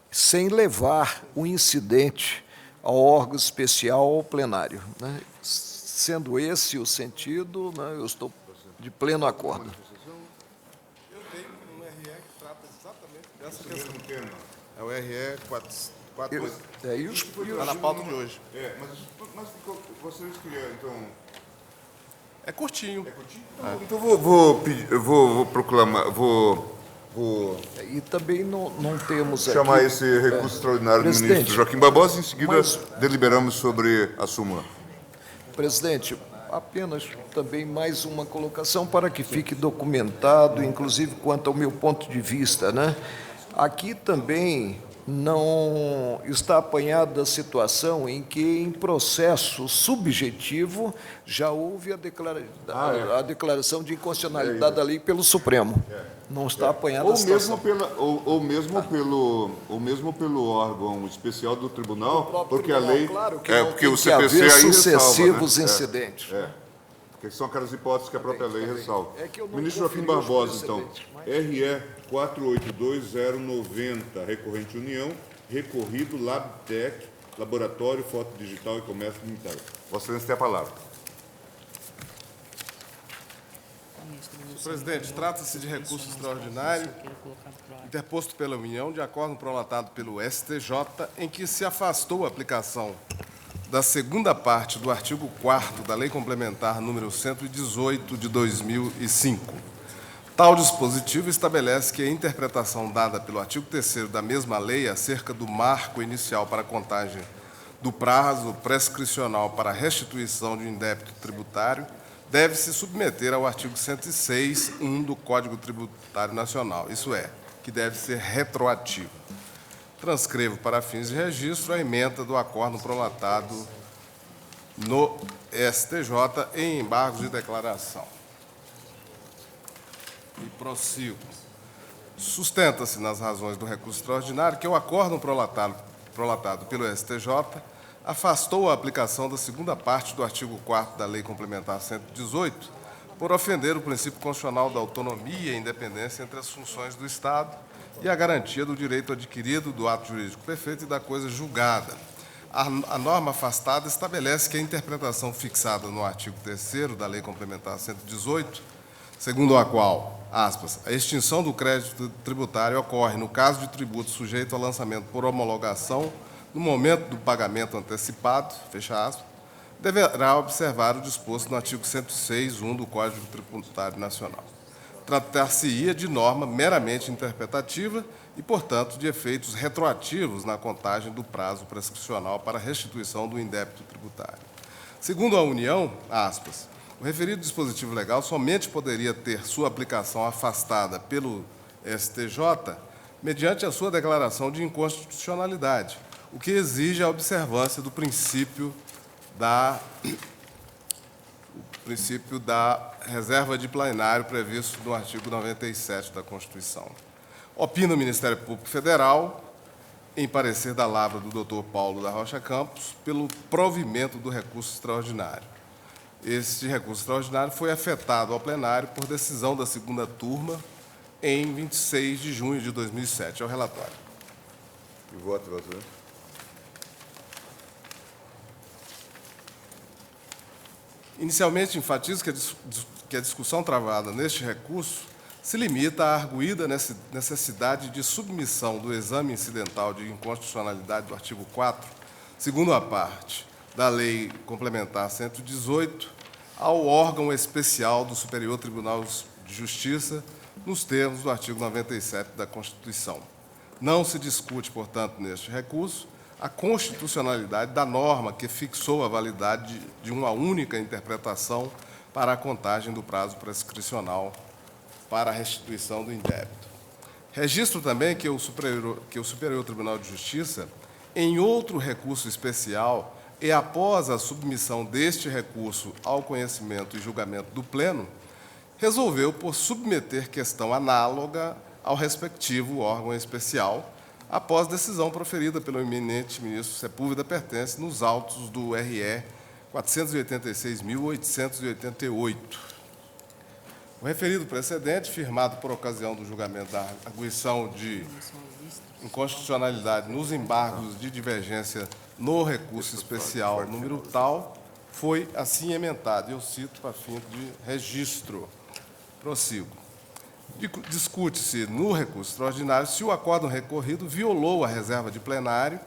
sem levar o incidente ao órgão especial ou plenário, né. Sendo esse o sentido, né, eu estou de pleno acordo. Eu tenho um RE que trata exatamente dessa questão. É o RE 488. Está na pauta de hoje. Mas vocês queriam, então... É curtinho. Então vou proclamar, vou E também não temos chamar aqui, esse recurso extraordinário do presidente, ministro Joaquim Barbosa, em seguida mas- deliberamos sobre a súmula. presidente, apenas também mais uma colocação para que fique documentado, inclusive quanto ao meu ponto de vista, né? Aqui também não está apanhada a situação em que, em processo subjetivo, já houve a declaração de inconstitucionalidade da lei pelo Supremo. Não está apanhada a Ou situação. mesmo pelo órgão especial do tribunal, próprio porque a tribunal, lei... claro que é, não porque tem o que CPC haver aí ressalva, sucessivos né? incidentes. Porque são aquelas hipóteses que a própria lei ressalva. É que eu não Ministro Joaquim conferi os Barbosa, então, precedentes, RE 482.090, recorrente União, recorrido Labtec, Laboratório Foto Digital e Comércio Limitado. Vossa Excelência tem a palavra. Presidente, trata-se de recurso extraordinário interposto pela União, de acordo prolatado pelo STJ, em que se afastou a aplicação da segunda parte do artigo 4º da Lei Complementar número 118 de 2005. Tal dispositivo estabelece que a interpretação dada pelo artigo 3º da mesma lei acerca do marco inicial para a contagem do prazo prescricional para a restituição de um indébito tributário deve se submeter ao artigo 106(1) do Código Tributário Nacional, isso é, que deve ser retroativo. Transcrevo para fins de registro a ementa do acórdão prolatado no STJ em embargos de declaração. E prossigo. Sustenta-se nas razões do recurso extraordinário que o acórdão prolatado pelo STJ afastou a aplicação da segunda parte do artigo 4º da Lei Complementar 118 por ofender o princípio constitucional da autonomia e independência entre as funções do Estado e a garantia do direito adquirido, do ato jurídico perfeito e da coisa julgada. A norma afastada estabelece que a interpretação fixada no artigo 3º da Lei Complementar 118, segundo a qual, aspas, a extinção do crédito tributário ocorre no caso de tributo sujeito ao lançamento por homologação no momento do pagamento antecipado, fecha aspas, deverá observar o disposto no artigo 106(1) do Código Tributário Nacional. Tratar-se-ia de norma meramente interpretativa e, portanto, de efeitos retroativos na contagem do prazo prescricional para a restituição do indébito tributário. Segundo a União, aspas, o referido dispositivo legal somente poderia ter sua aplicação afastada pelo STJ mediante a sua declaração de inconstitucionalidade, o que exige a observância do princípio da reserva de plenário previsto no artigo 97 da Constituição. Opina o Ministério Público Federal, em parecer da lavra do Dr. Paulo da Rocha Campos, pelo provimento do recurso extraordinário. Este recurso extraordinário foi afetado ao plenário por decisão da segunda turma em 26 de junho de 2007. É o relatório. E voto, relator. Inicialmente, enfatizo que a discussão travada neste recurso se limita à arguída necessidade de submissão do exame incidental de inconstitucionalidade do artigo 4º, segundo a parte da Lei Complementar 118, ao órgão especial do Superior Tribunal de Justiça, nos termos do artigo 97 da Constituição. Não se discute, portanto, neste recurso, a constitucionalidade da norma que fixou a validade de uma única interpretação para a contagem do prazo prescricional para a restituição do indébito. Registro também que o Superior Tribunal de Justiça, em outro recurso especial e após a submissão deste recurso ao conhecimento e julgamento do Pleno, resolveu por submeter questão análoga ao respectivo órgão especial, após decisão proferida pelo eminente ministro Sepúlveda Pertence nos autos do RE 486.888. O referido precedente, firmado por ocasião do julgamento da arguição de inconstitucionalidade nos embargos de divergência no recurso especial número tal, foi assim emendado. Eu cito para fim de registro. Prossigo. Discute-se no recurso extraordinário se o acórdão recorrido violou a reserva de plenário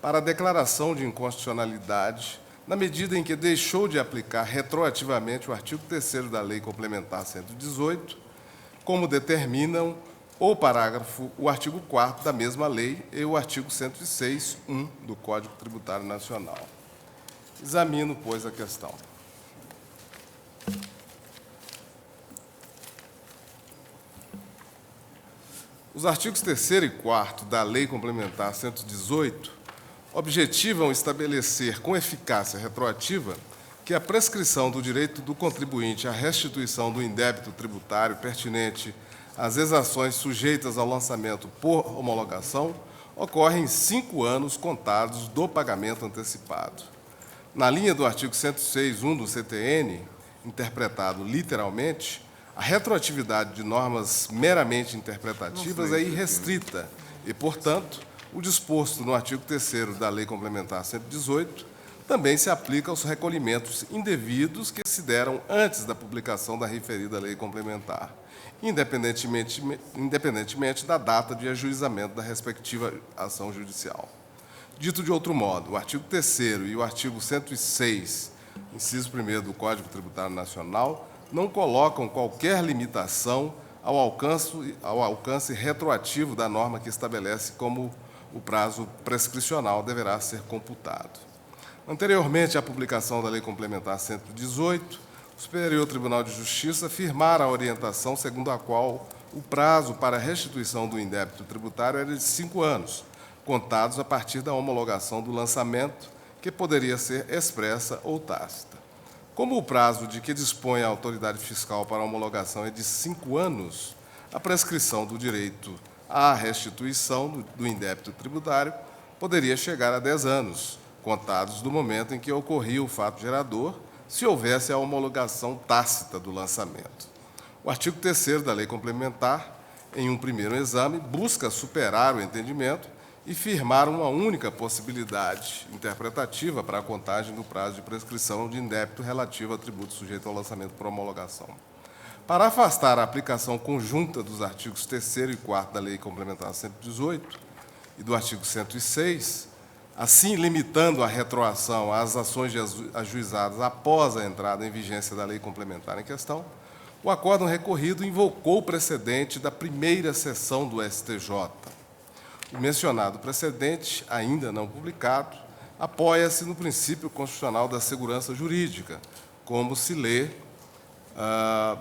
para a declaração de inconstitucionalidade, na medida em que deixou de aplicar retroativamente o artigo 3º da Lei Complementar 118, como determinam o artigo 4º da mesma lei e o artigo 106(1) do Código Tributário Nacional. Examino, pois, a questão. Os artigos 3º e 4º da Lei Complementar 118 objetivam estabelecer com eficácia retroativa que a prescrição do direito do contribuinte à restituição do indébito tributário pertinente às exações sujeitas ao lançamento por homologação ocorre em 5 anos contados do pagamento antecipado. Na linha do artigo 106(1) do CTN, interpretado literalmente, a retroatividade de normas meramente interpretativas é irrestrita e, portanto, o disposto no artigo 3º da Lei Complementar 118 também se aplica aos recolhimentos indevidos que se deram antes da publicação da referida lei complementar, independentemente da data de ajuizamento da respectiva ação judicial. Dito de outro modo, o artigo 3º e o artigo 106, inciso 1º do Código Tributário Nacional, não colocam qualquer limitação ao alcance retroativo da norma que estabelece como o prazo prescricional deverá ser computado. Anteriormente à publicação da Lei Complementar 118, o Superior Tribunal de Justiça firmara a orientação segundo a qual o prazo para restituição do indébito tributário era de 5 anos, contados a partir da homologação do lançamento, que poderia ser expressa ou tácita. Como o prazo de que dispõe a autoridade fiscal para a homologação é de 5 anos, a prescrição do direito à restituição do indébito tributário poderia chegar a 10 anos, contados do momento em que ocorria o fato gerador, se houvesse a homologação tácita do lançamento. O artigo 3º da Lei Complementar, em um primeiro exame, busca superar o entendimento e firmar uma única possibilidade interpretativa para a contagem do prazo de prescrição de indébito relativo a tributo sujeito ao lançamento por homologação. Para afastar a aplicação conjunta dos artigos 3º e 4º da Lei Complementar 118 e do artigo 106, assim limitando a retroação às ações ajuizadas após a entrada em vigência da lei complementar em questão, o acórdão recorrido invocou o precedente da primeira sessão do STJ. O mencionado precedente, ainda não publicado, apoia-se no princípio constitucional da segurança jurídica, como se lê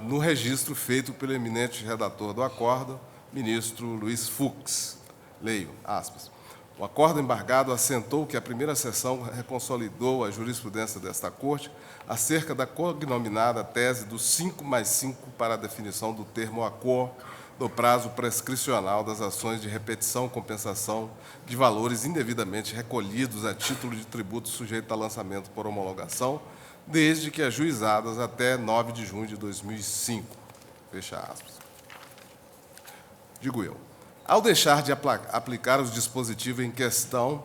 no registro feito pelo eminente redator do acórdão, ministro Luiz Fux. Leio, aspas. O acórdão embargado assentou que a primeira sessão reconsolidou a jurisprudência desta Corte acerca da cognominada tese dos 5+5 para a definição do termo acor do prazo prescricional das ações de repetição, compensação de valores indevidamente recolhidos a título de tributo sujeito a lançamento por homologação, desde que ajuizadas até 9 de junho de 2005. Fecha aspas. Digo eu, ao deixar de aplicar os dispositivos em questão,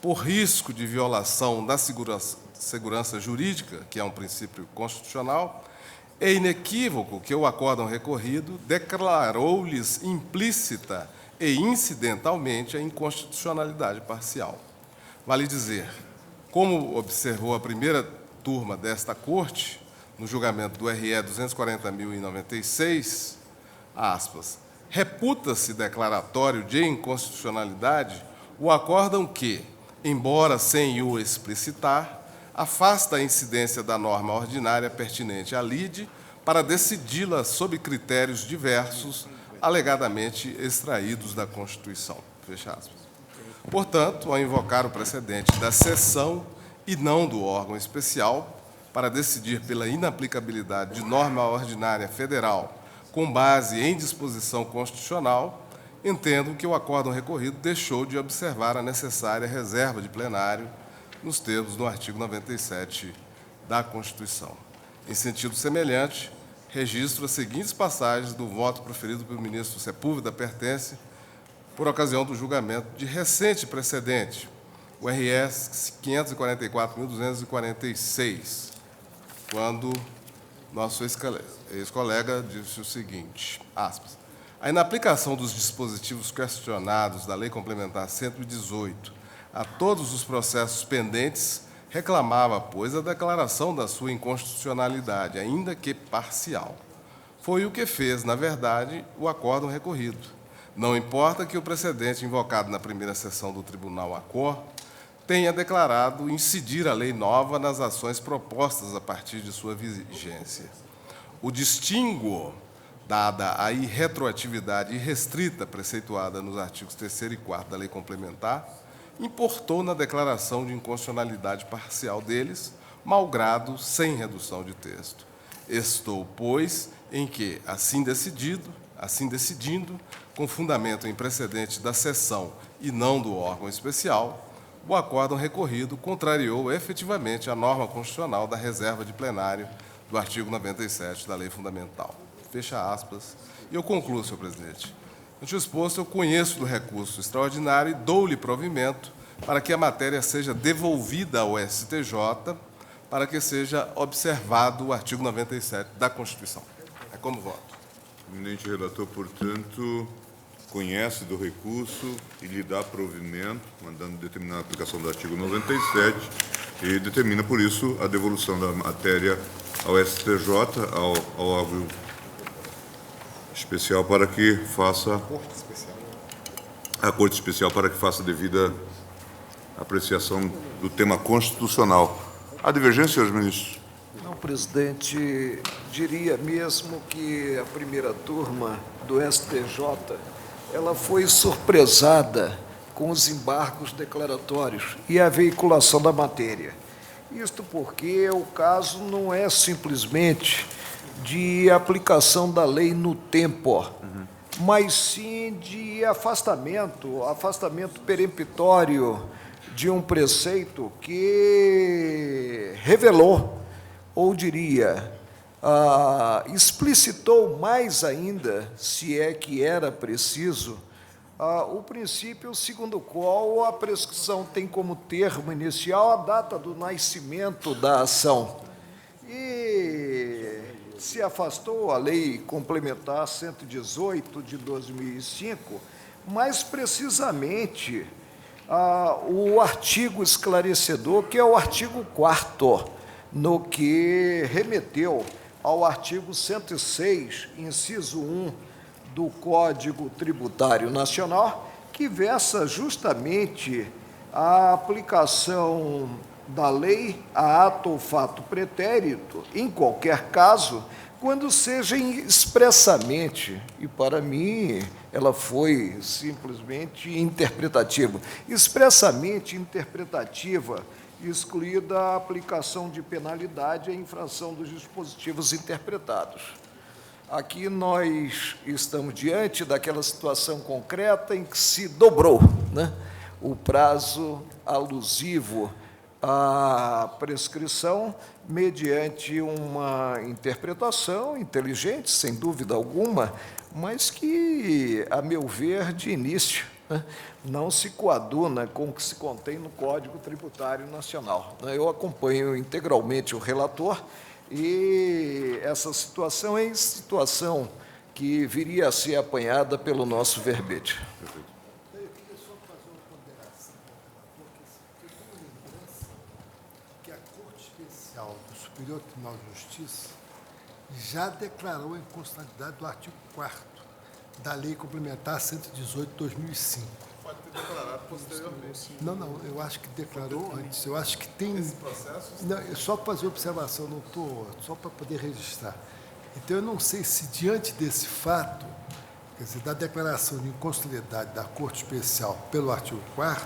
por risco de violação da segurança jurídica, que é um princípio constitucional, é inequívoco que o acórdão recorrido declarou-lhes implícita e incidentalmente a inconstitucionalidade parcial. Vale dizer, como observou a primeira turma desta Corte, no julgamento do RE 240.096, aspas, reputa-se declaratório de inconstitucionalidade o acórdão que, embora sem o explicitar, afasta a incidência da norma ordinária pertinente à lide para decidi-la sob critérios diversos, alegadamente extraídos da Constituição. Fecha aspas. Portanto, ao invocar o precedente da sessão e não do órgão especial para decidir pela inaplicabilidade de norma ordinária federal com base em disposição constitucional, entendo que o acórdão recorrido deixou de observar a necessária reserva de plenário nos termos do artigo 97 da Constituição. Em sentido semelhante, registro as seguintes passagens do voto proferido pelo ministro Sepúlveda Pertence por ocasião do julgamento de recente precedente, o RS 544.246, quando nosso ex-colega disse o seguinte, aspas, a inaplicação dos dispositivos questionados da Lei Complementar 118 a todos os processos pendentes reclamava, pois, a declaração da sua inconstitucionalidade, ainda que parcial. Foi o que fez, na verdade, o acórdão recorrido. Não importa que o precedente invocado na primeira sessão do Tribunal Acor tenha declarado incidir a lei nova nas ações propostas a partir de sua vigência. O distinguo, dada a irretroatividade irrestrita preceituada nos artigos 3º e 4º da Lei Complementar, importou na declaração de inconstitucionalidade parcial deles, malgrado sem redução de texto. Estou, pois, em que, assim decidindo, com fundamento em precedente da sessão e não do órgão especial, o acórdão recorrido contrariou efetivamente a norma constitucional da reserva de plenário do artigo 97 da Lei Fundamental. Fecha aspas. E eu concluo, senhor presidente. Ante o exposto, eu conheço do recurso extraordinário e dou-lhe provimento para que a matéria seja devolvida ao STJ para que seja observado o artigo 97 da Constituição. É como voto. O eminente relator, portanto, conhece do recurso e lhe dá provimento, mandando determinar a aplicação do artigo 97 e determina, por isso, a devolução da matéria ao STJ, ao órgão especial para que faça... A Corte Especial para que faça devida apreciação do tema constitucional. Há divergência, senhores ministros? Não, presidente, diria mesmo que a primeira turma do STJ ela foi surpresada com os embargos declaratórios e a veiculação da matéria. Isto porque o caso não é simplesmente de aplicação da lei no tempo, mas sim de afastamento peremptório de um preceito que revelou, ou diria, explicitou mais ainda, se é que era preciso, o princípio segundo o qual a prescrição tem como termo inicial a data do nascimento da ação. E se afastou a Lei Complementar 118 de 2005, mais precisamente o artigo esclarecedor, que é o artigo 4º, no que remeteu ao artigo 106, inciso 1, do Código Tributário Nacional, que versa justamente a aplicação da lei a ato ou fato pretérito, em qualquer caso, quando seja expressamente, e para mim ela foi simplesmente interpretativa, expressamente interpretativa, excluída a aplicação de penalidade à infração dos dispositivos interpretados. Aqui nós estamos diante daquela situação concreta em que se dobrou, né, o prazo alusivo à prescrição mediante uma interpretação inteligente, sem dúvida alguma, mas que, a meu ver, de início, né, não se coaduna com o que se contém no Código Tributário Nacional. Eu acompanho integralmente o relator e essa situação é situação que viria a ser apanhada pelo nosso verbete. Eu queria só fazer uma ponderação, porque eu tenho lembrança que a Corte Especial do Superior Tribunal de Justiça já declarou a inconstitucionalidade do artigo 4º da Lei Complementar 118 de 2005. Pode ter declarado posteriormente. Não, eu acho que declarou antes. Eu acho que tem... Esse processo... Não, só para fazer observação, não estou... Só para poder registrar. Então, eu não sei se, diante desse fato, quer dizer, da declaração de inconstitucionalidade da Corte Especial pelo artigo 4º,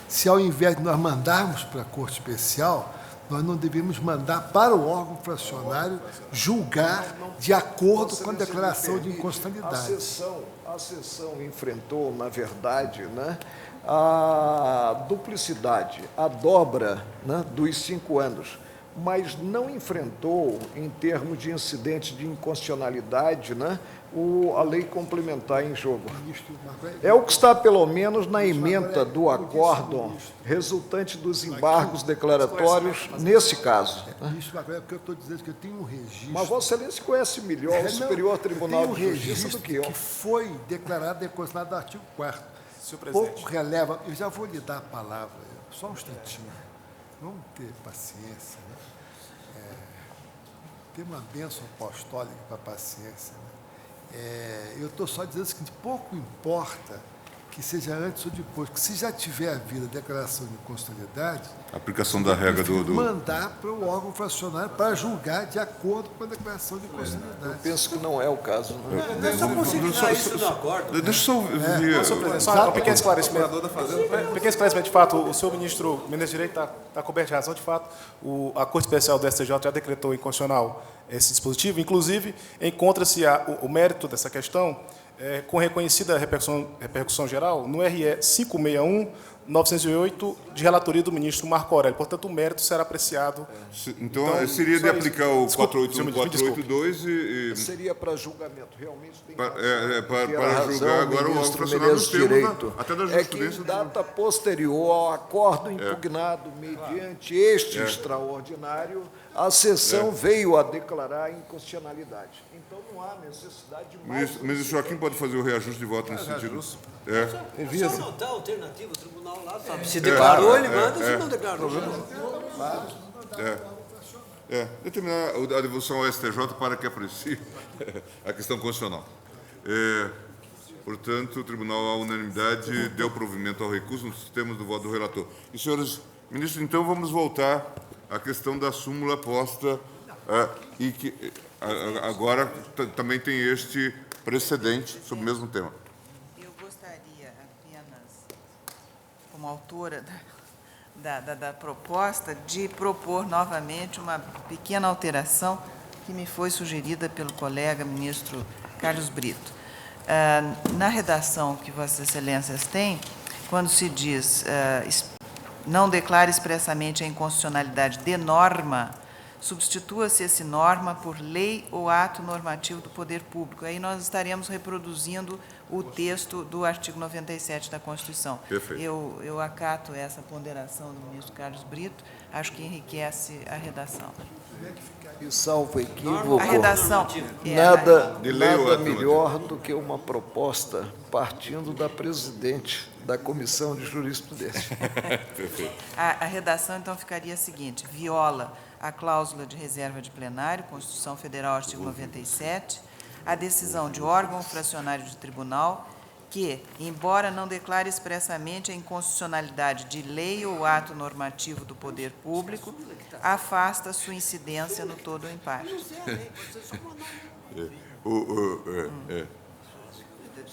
se ao invés de nós mandarmos para a Corte Especial, nós não devemos mandar para o órgão fracionário julgar de acordo com a declaração de inconstitucionalidade. A sessão enfrentou, na verdade, né, a duplicidade, a dobra, né, dos 5 anos, mas não enfrentou, em termos de incidente de inconstitucionalidade, né, a lei complementar em jogo. É o que está, pelo menos, na ementa do acórdão resultante dos embargos declaratórios nesse caso. Ministro Macron, é porque eu estou dizendo que eu tenho um registro... Mas Vossa Excelência conhece melhor o Superior Tribunal de Justiça do que eu. Que foi declarado a inconstitucionalidade do artigo 4º. Senhor presidente. Pouco releva... Eu já vou lhe dar a palavra, só um instantinho. Vamos ter paciência, né? Tem uma bênção apostólica para a paciência, né? Eu estou só dizendo que pouco importa que seja antes ou depois, que se já tiver havido a declaração de inconstitucionalidade, Aplicação da regra do... mandar para o órgão fracionário para julgar de acordo com a declaração de inconstitucionalidade. Penso que não é o caso. Deixa eu só ver... Senhor presidente, só um pequeno esclarecimento. Pequeno esclarecimento, de fato, o senhor ministro de Direito está coberto de razão, de fato, a Corte Especial do STJ já decretou inconstitucional esse dispositivo, inclusive encontra-se o mérito dessa questão com reconhecida repercussão geral no RE 561 908, de relatoria do ministro Marco Aurélio. Portanto, o mérito será apreciado. Então, seria de só isso. aplicar o Desculpe, 481 senhor ministro, me 482 e... Seria para julgamento, realmente tem Para, ter para razão, julgar agora o órgão ministro fracionado nos Menezes termos Direito. até da É que jurisprudência. em data posterior ao acordo impugnado mediante este extraordinário, a sessão veio a declarar inconstitucionalidade. Então não há necessidade de mais... Ministro Joaquim pode fazer o reajuste de voto nesse sentido? Só não dá alternativa, o tribunal lá sabe. Se declarou, ele manda, se não declarou. Determinar a devolução ao STJ para que aprecie a questão constitucional. Portanto, o tribunal, à unanimidade, deu provimento ao recurso nos termos do voto do relator. E, senhores ministros, então vamos voltar à questão da súmula posta e que agora também tem este precedente sobre o mesmo tema. Eu gostaria apenas, como autora da proposta, de propor novamente uma pequena alteração que me foi sugerida pelo colega ministro Carlos Brito. Na redação que Vossas Excelências têm, quando se diz não declara expressamente a inconstitucionalidade de norma, substitua-se esse norma por lei ou ato normativo do poder público. Aí nós estaremos reproduzindo o texto do artigo 97 da Constituição. Perfeito. Eu acato essa ponderação do ministro Carlos Brito, acho que enriquece a redação. E salvo equívoco, A redação. nada De lei ou ato melhor do que uma proposta partindo da presidente da Comissão de Jurisprudência. A redação, então, ficaria a seguinte: viola a cláusula de reserva de plenário, Constituição Federal, artigo 97, a decisão de órgão fracionário de tribunal que, embora não declare expressamente a inconstitucionalidade de lei ou ato normativo do poder público, afasta sua incidência no todo ou em parte.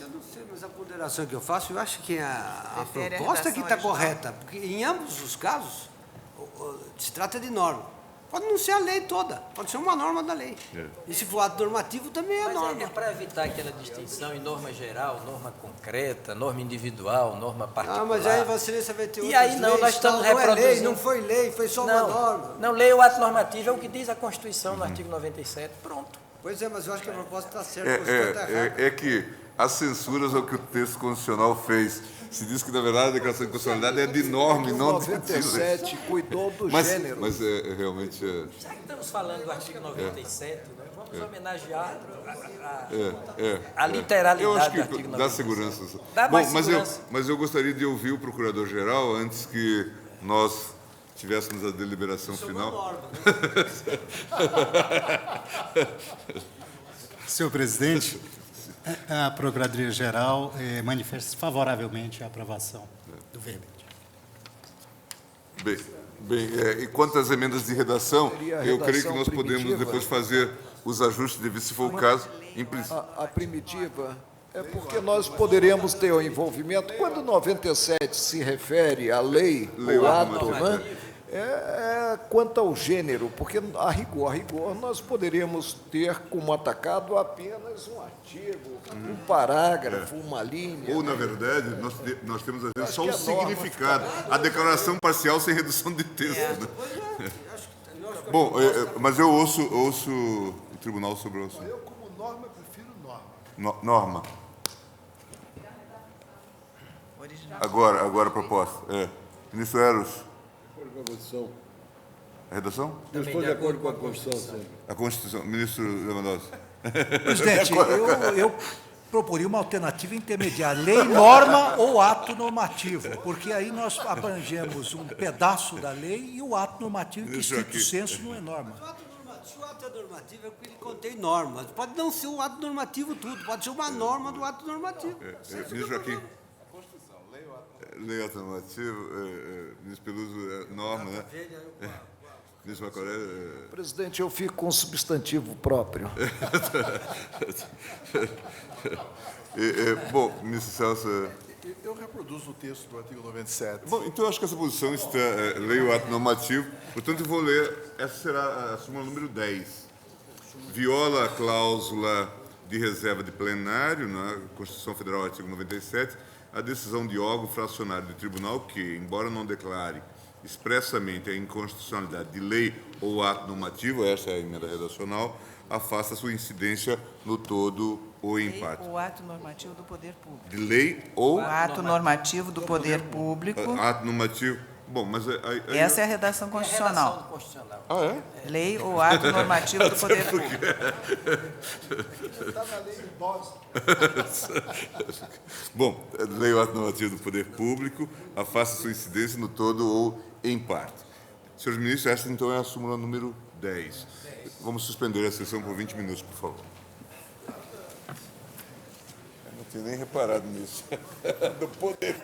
Eu não sei, mas a ponderação que eu faço, eu acho que a Prefere a proposta que redação está original? correta, porque em ambos os casos se trata de norma. Pode não ser a lei toda, pode ser uma norma da lei. E se for ato normativo, também é norma. Mas é para evitar aquela distinção em norma geral, norma concreta, norma individual, norma particular. Ah, mas aí Vossa Excelência vai ter E outras aí não, leis, nós estamos não é lei, reproduzindo. não foi lei, foi só uma Não, norma. não, lei o ato normativo, é o que diz a Constituição no artigo 97, pronto. Pois é, mas eu acho que a proposta está certa, a Constituição está errada. É que as censuras ao que o texto constitucional fez. Se diz que, na verdade, a declaração de constitucionalidade é de norma e não de 97 cuidou do gênero. Mas realmente... Já que estamos falando do artigo 97, nós vamos homenagear a Eu literalidade acho do que artigo 97. dá segurança. Dá mais Bom, segurança. mas eu gostaria de ouvir o Procurador-Geral antes que nós tivéssemos a deliberação final. Senhor presidente, a Procuradoria-Geral manifesta favoravelmente a aprovação do verbete. Bem, e quanto às emendas de redação, Seria a eu creio que redação nós podemos primitiva. depois fazer os ajustes devidos, se for o caso. A primitiva é porque nós poderíamos ter o envolvimento, quando 97 se refere à lei ou ato, né? Quanto ao gênero, porque a rigor, nós poderíamos ter como atacado apenas um artigo, um parágrafo, uma linha. Ou, na verdade, nós temos, às vezes, só o que a norma significado, a declaração parcial sem redução de texto. Né? Bom, mas eu ouço o tribunal sobre o assunto. Eu, como norma, prefiro norma. Norma. Agora a proposta. Ministro Eros. A redação? Responde de acordo com a Constituição, sempre. A Constituição. Ministro Lewandowski. Presidente, eu proporia uma alternativa intermediária, lei, norma ou ato normativo, porque aí nós abrangemos um pedaço da lei e o ato normativo, que estrito senso não é norma. Se o ato é normativo, é porque ele contém normas. Pode não ser o ato normativo tudo, pode ser uma norma do ato normativo. Ministro Joaquim. Lei alternativo, ministro Peluso, norma, né? Ministro Marco Aurélio. Presidente, eu fico com um substantivo próprio. Bom, ministro Celso. Eu reproduzo o texto do artigo 97. Bom, então eu acho que essa posição está, lei o ato normativo, portanto eu vou ler, essa será a súmula número 10. Viola a cláusula de reserva de plenário, na Constituição Federal, artigo 97, a decisão de órgão fracionário do tribunal que, embora não declare expressamente a inconstitucionalidade de lei ou ato normativo, essa é a emenda redacional, afasta sua incidência no todo ou em parte. O ato normativo do poder público. De lei ou... O ato normativo do poder público. Ato normativo... Bom, mas... Essa é a redação constitucional. Redação constitucional. Ah, é? Lei ou ato normativo do poder público. Está na lei do Boston. Bom, lei ou ato normativo do poder público afasta sua incidência no todo ou em parte. Senhores ministros, essa então é a súmula número 10. Vamos suspender a sessão por 20 minutos, por favor. Eu não tinha nem reparado nisso. Do poder.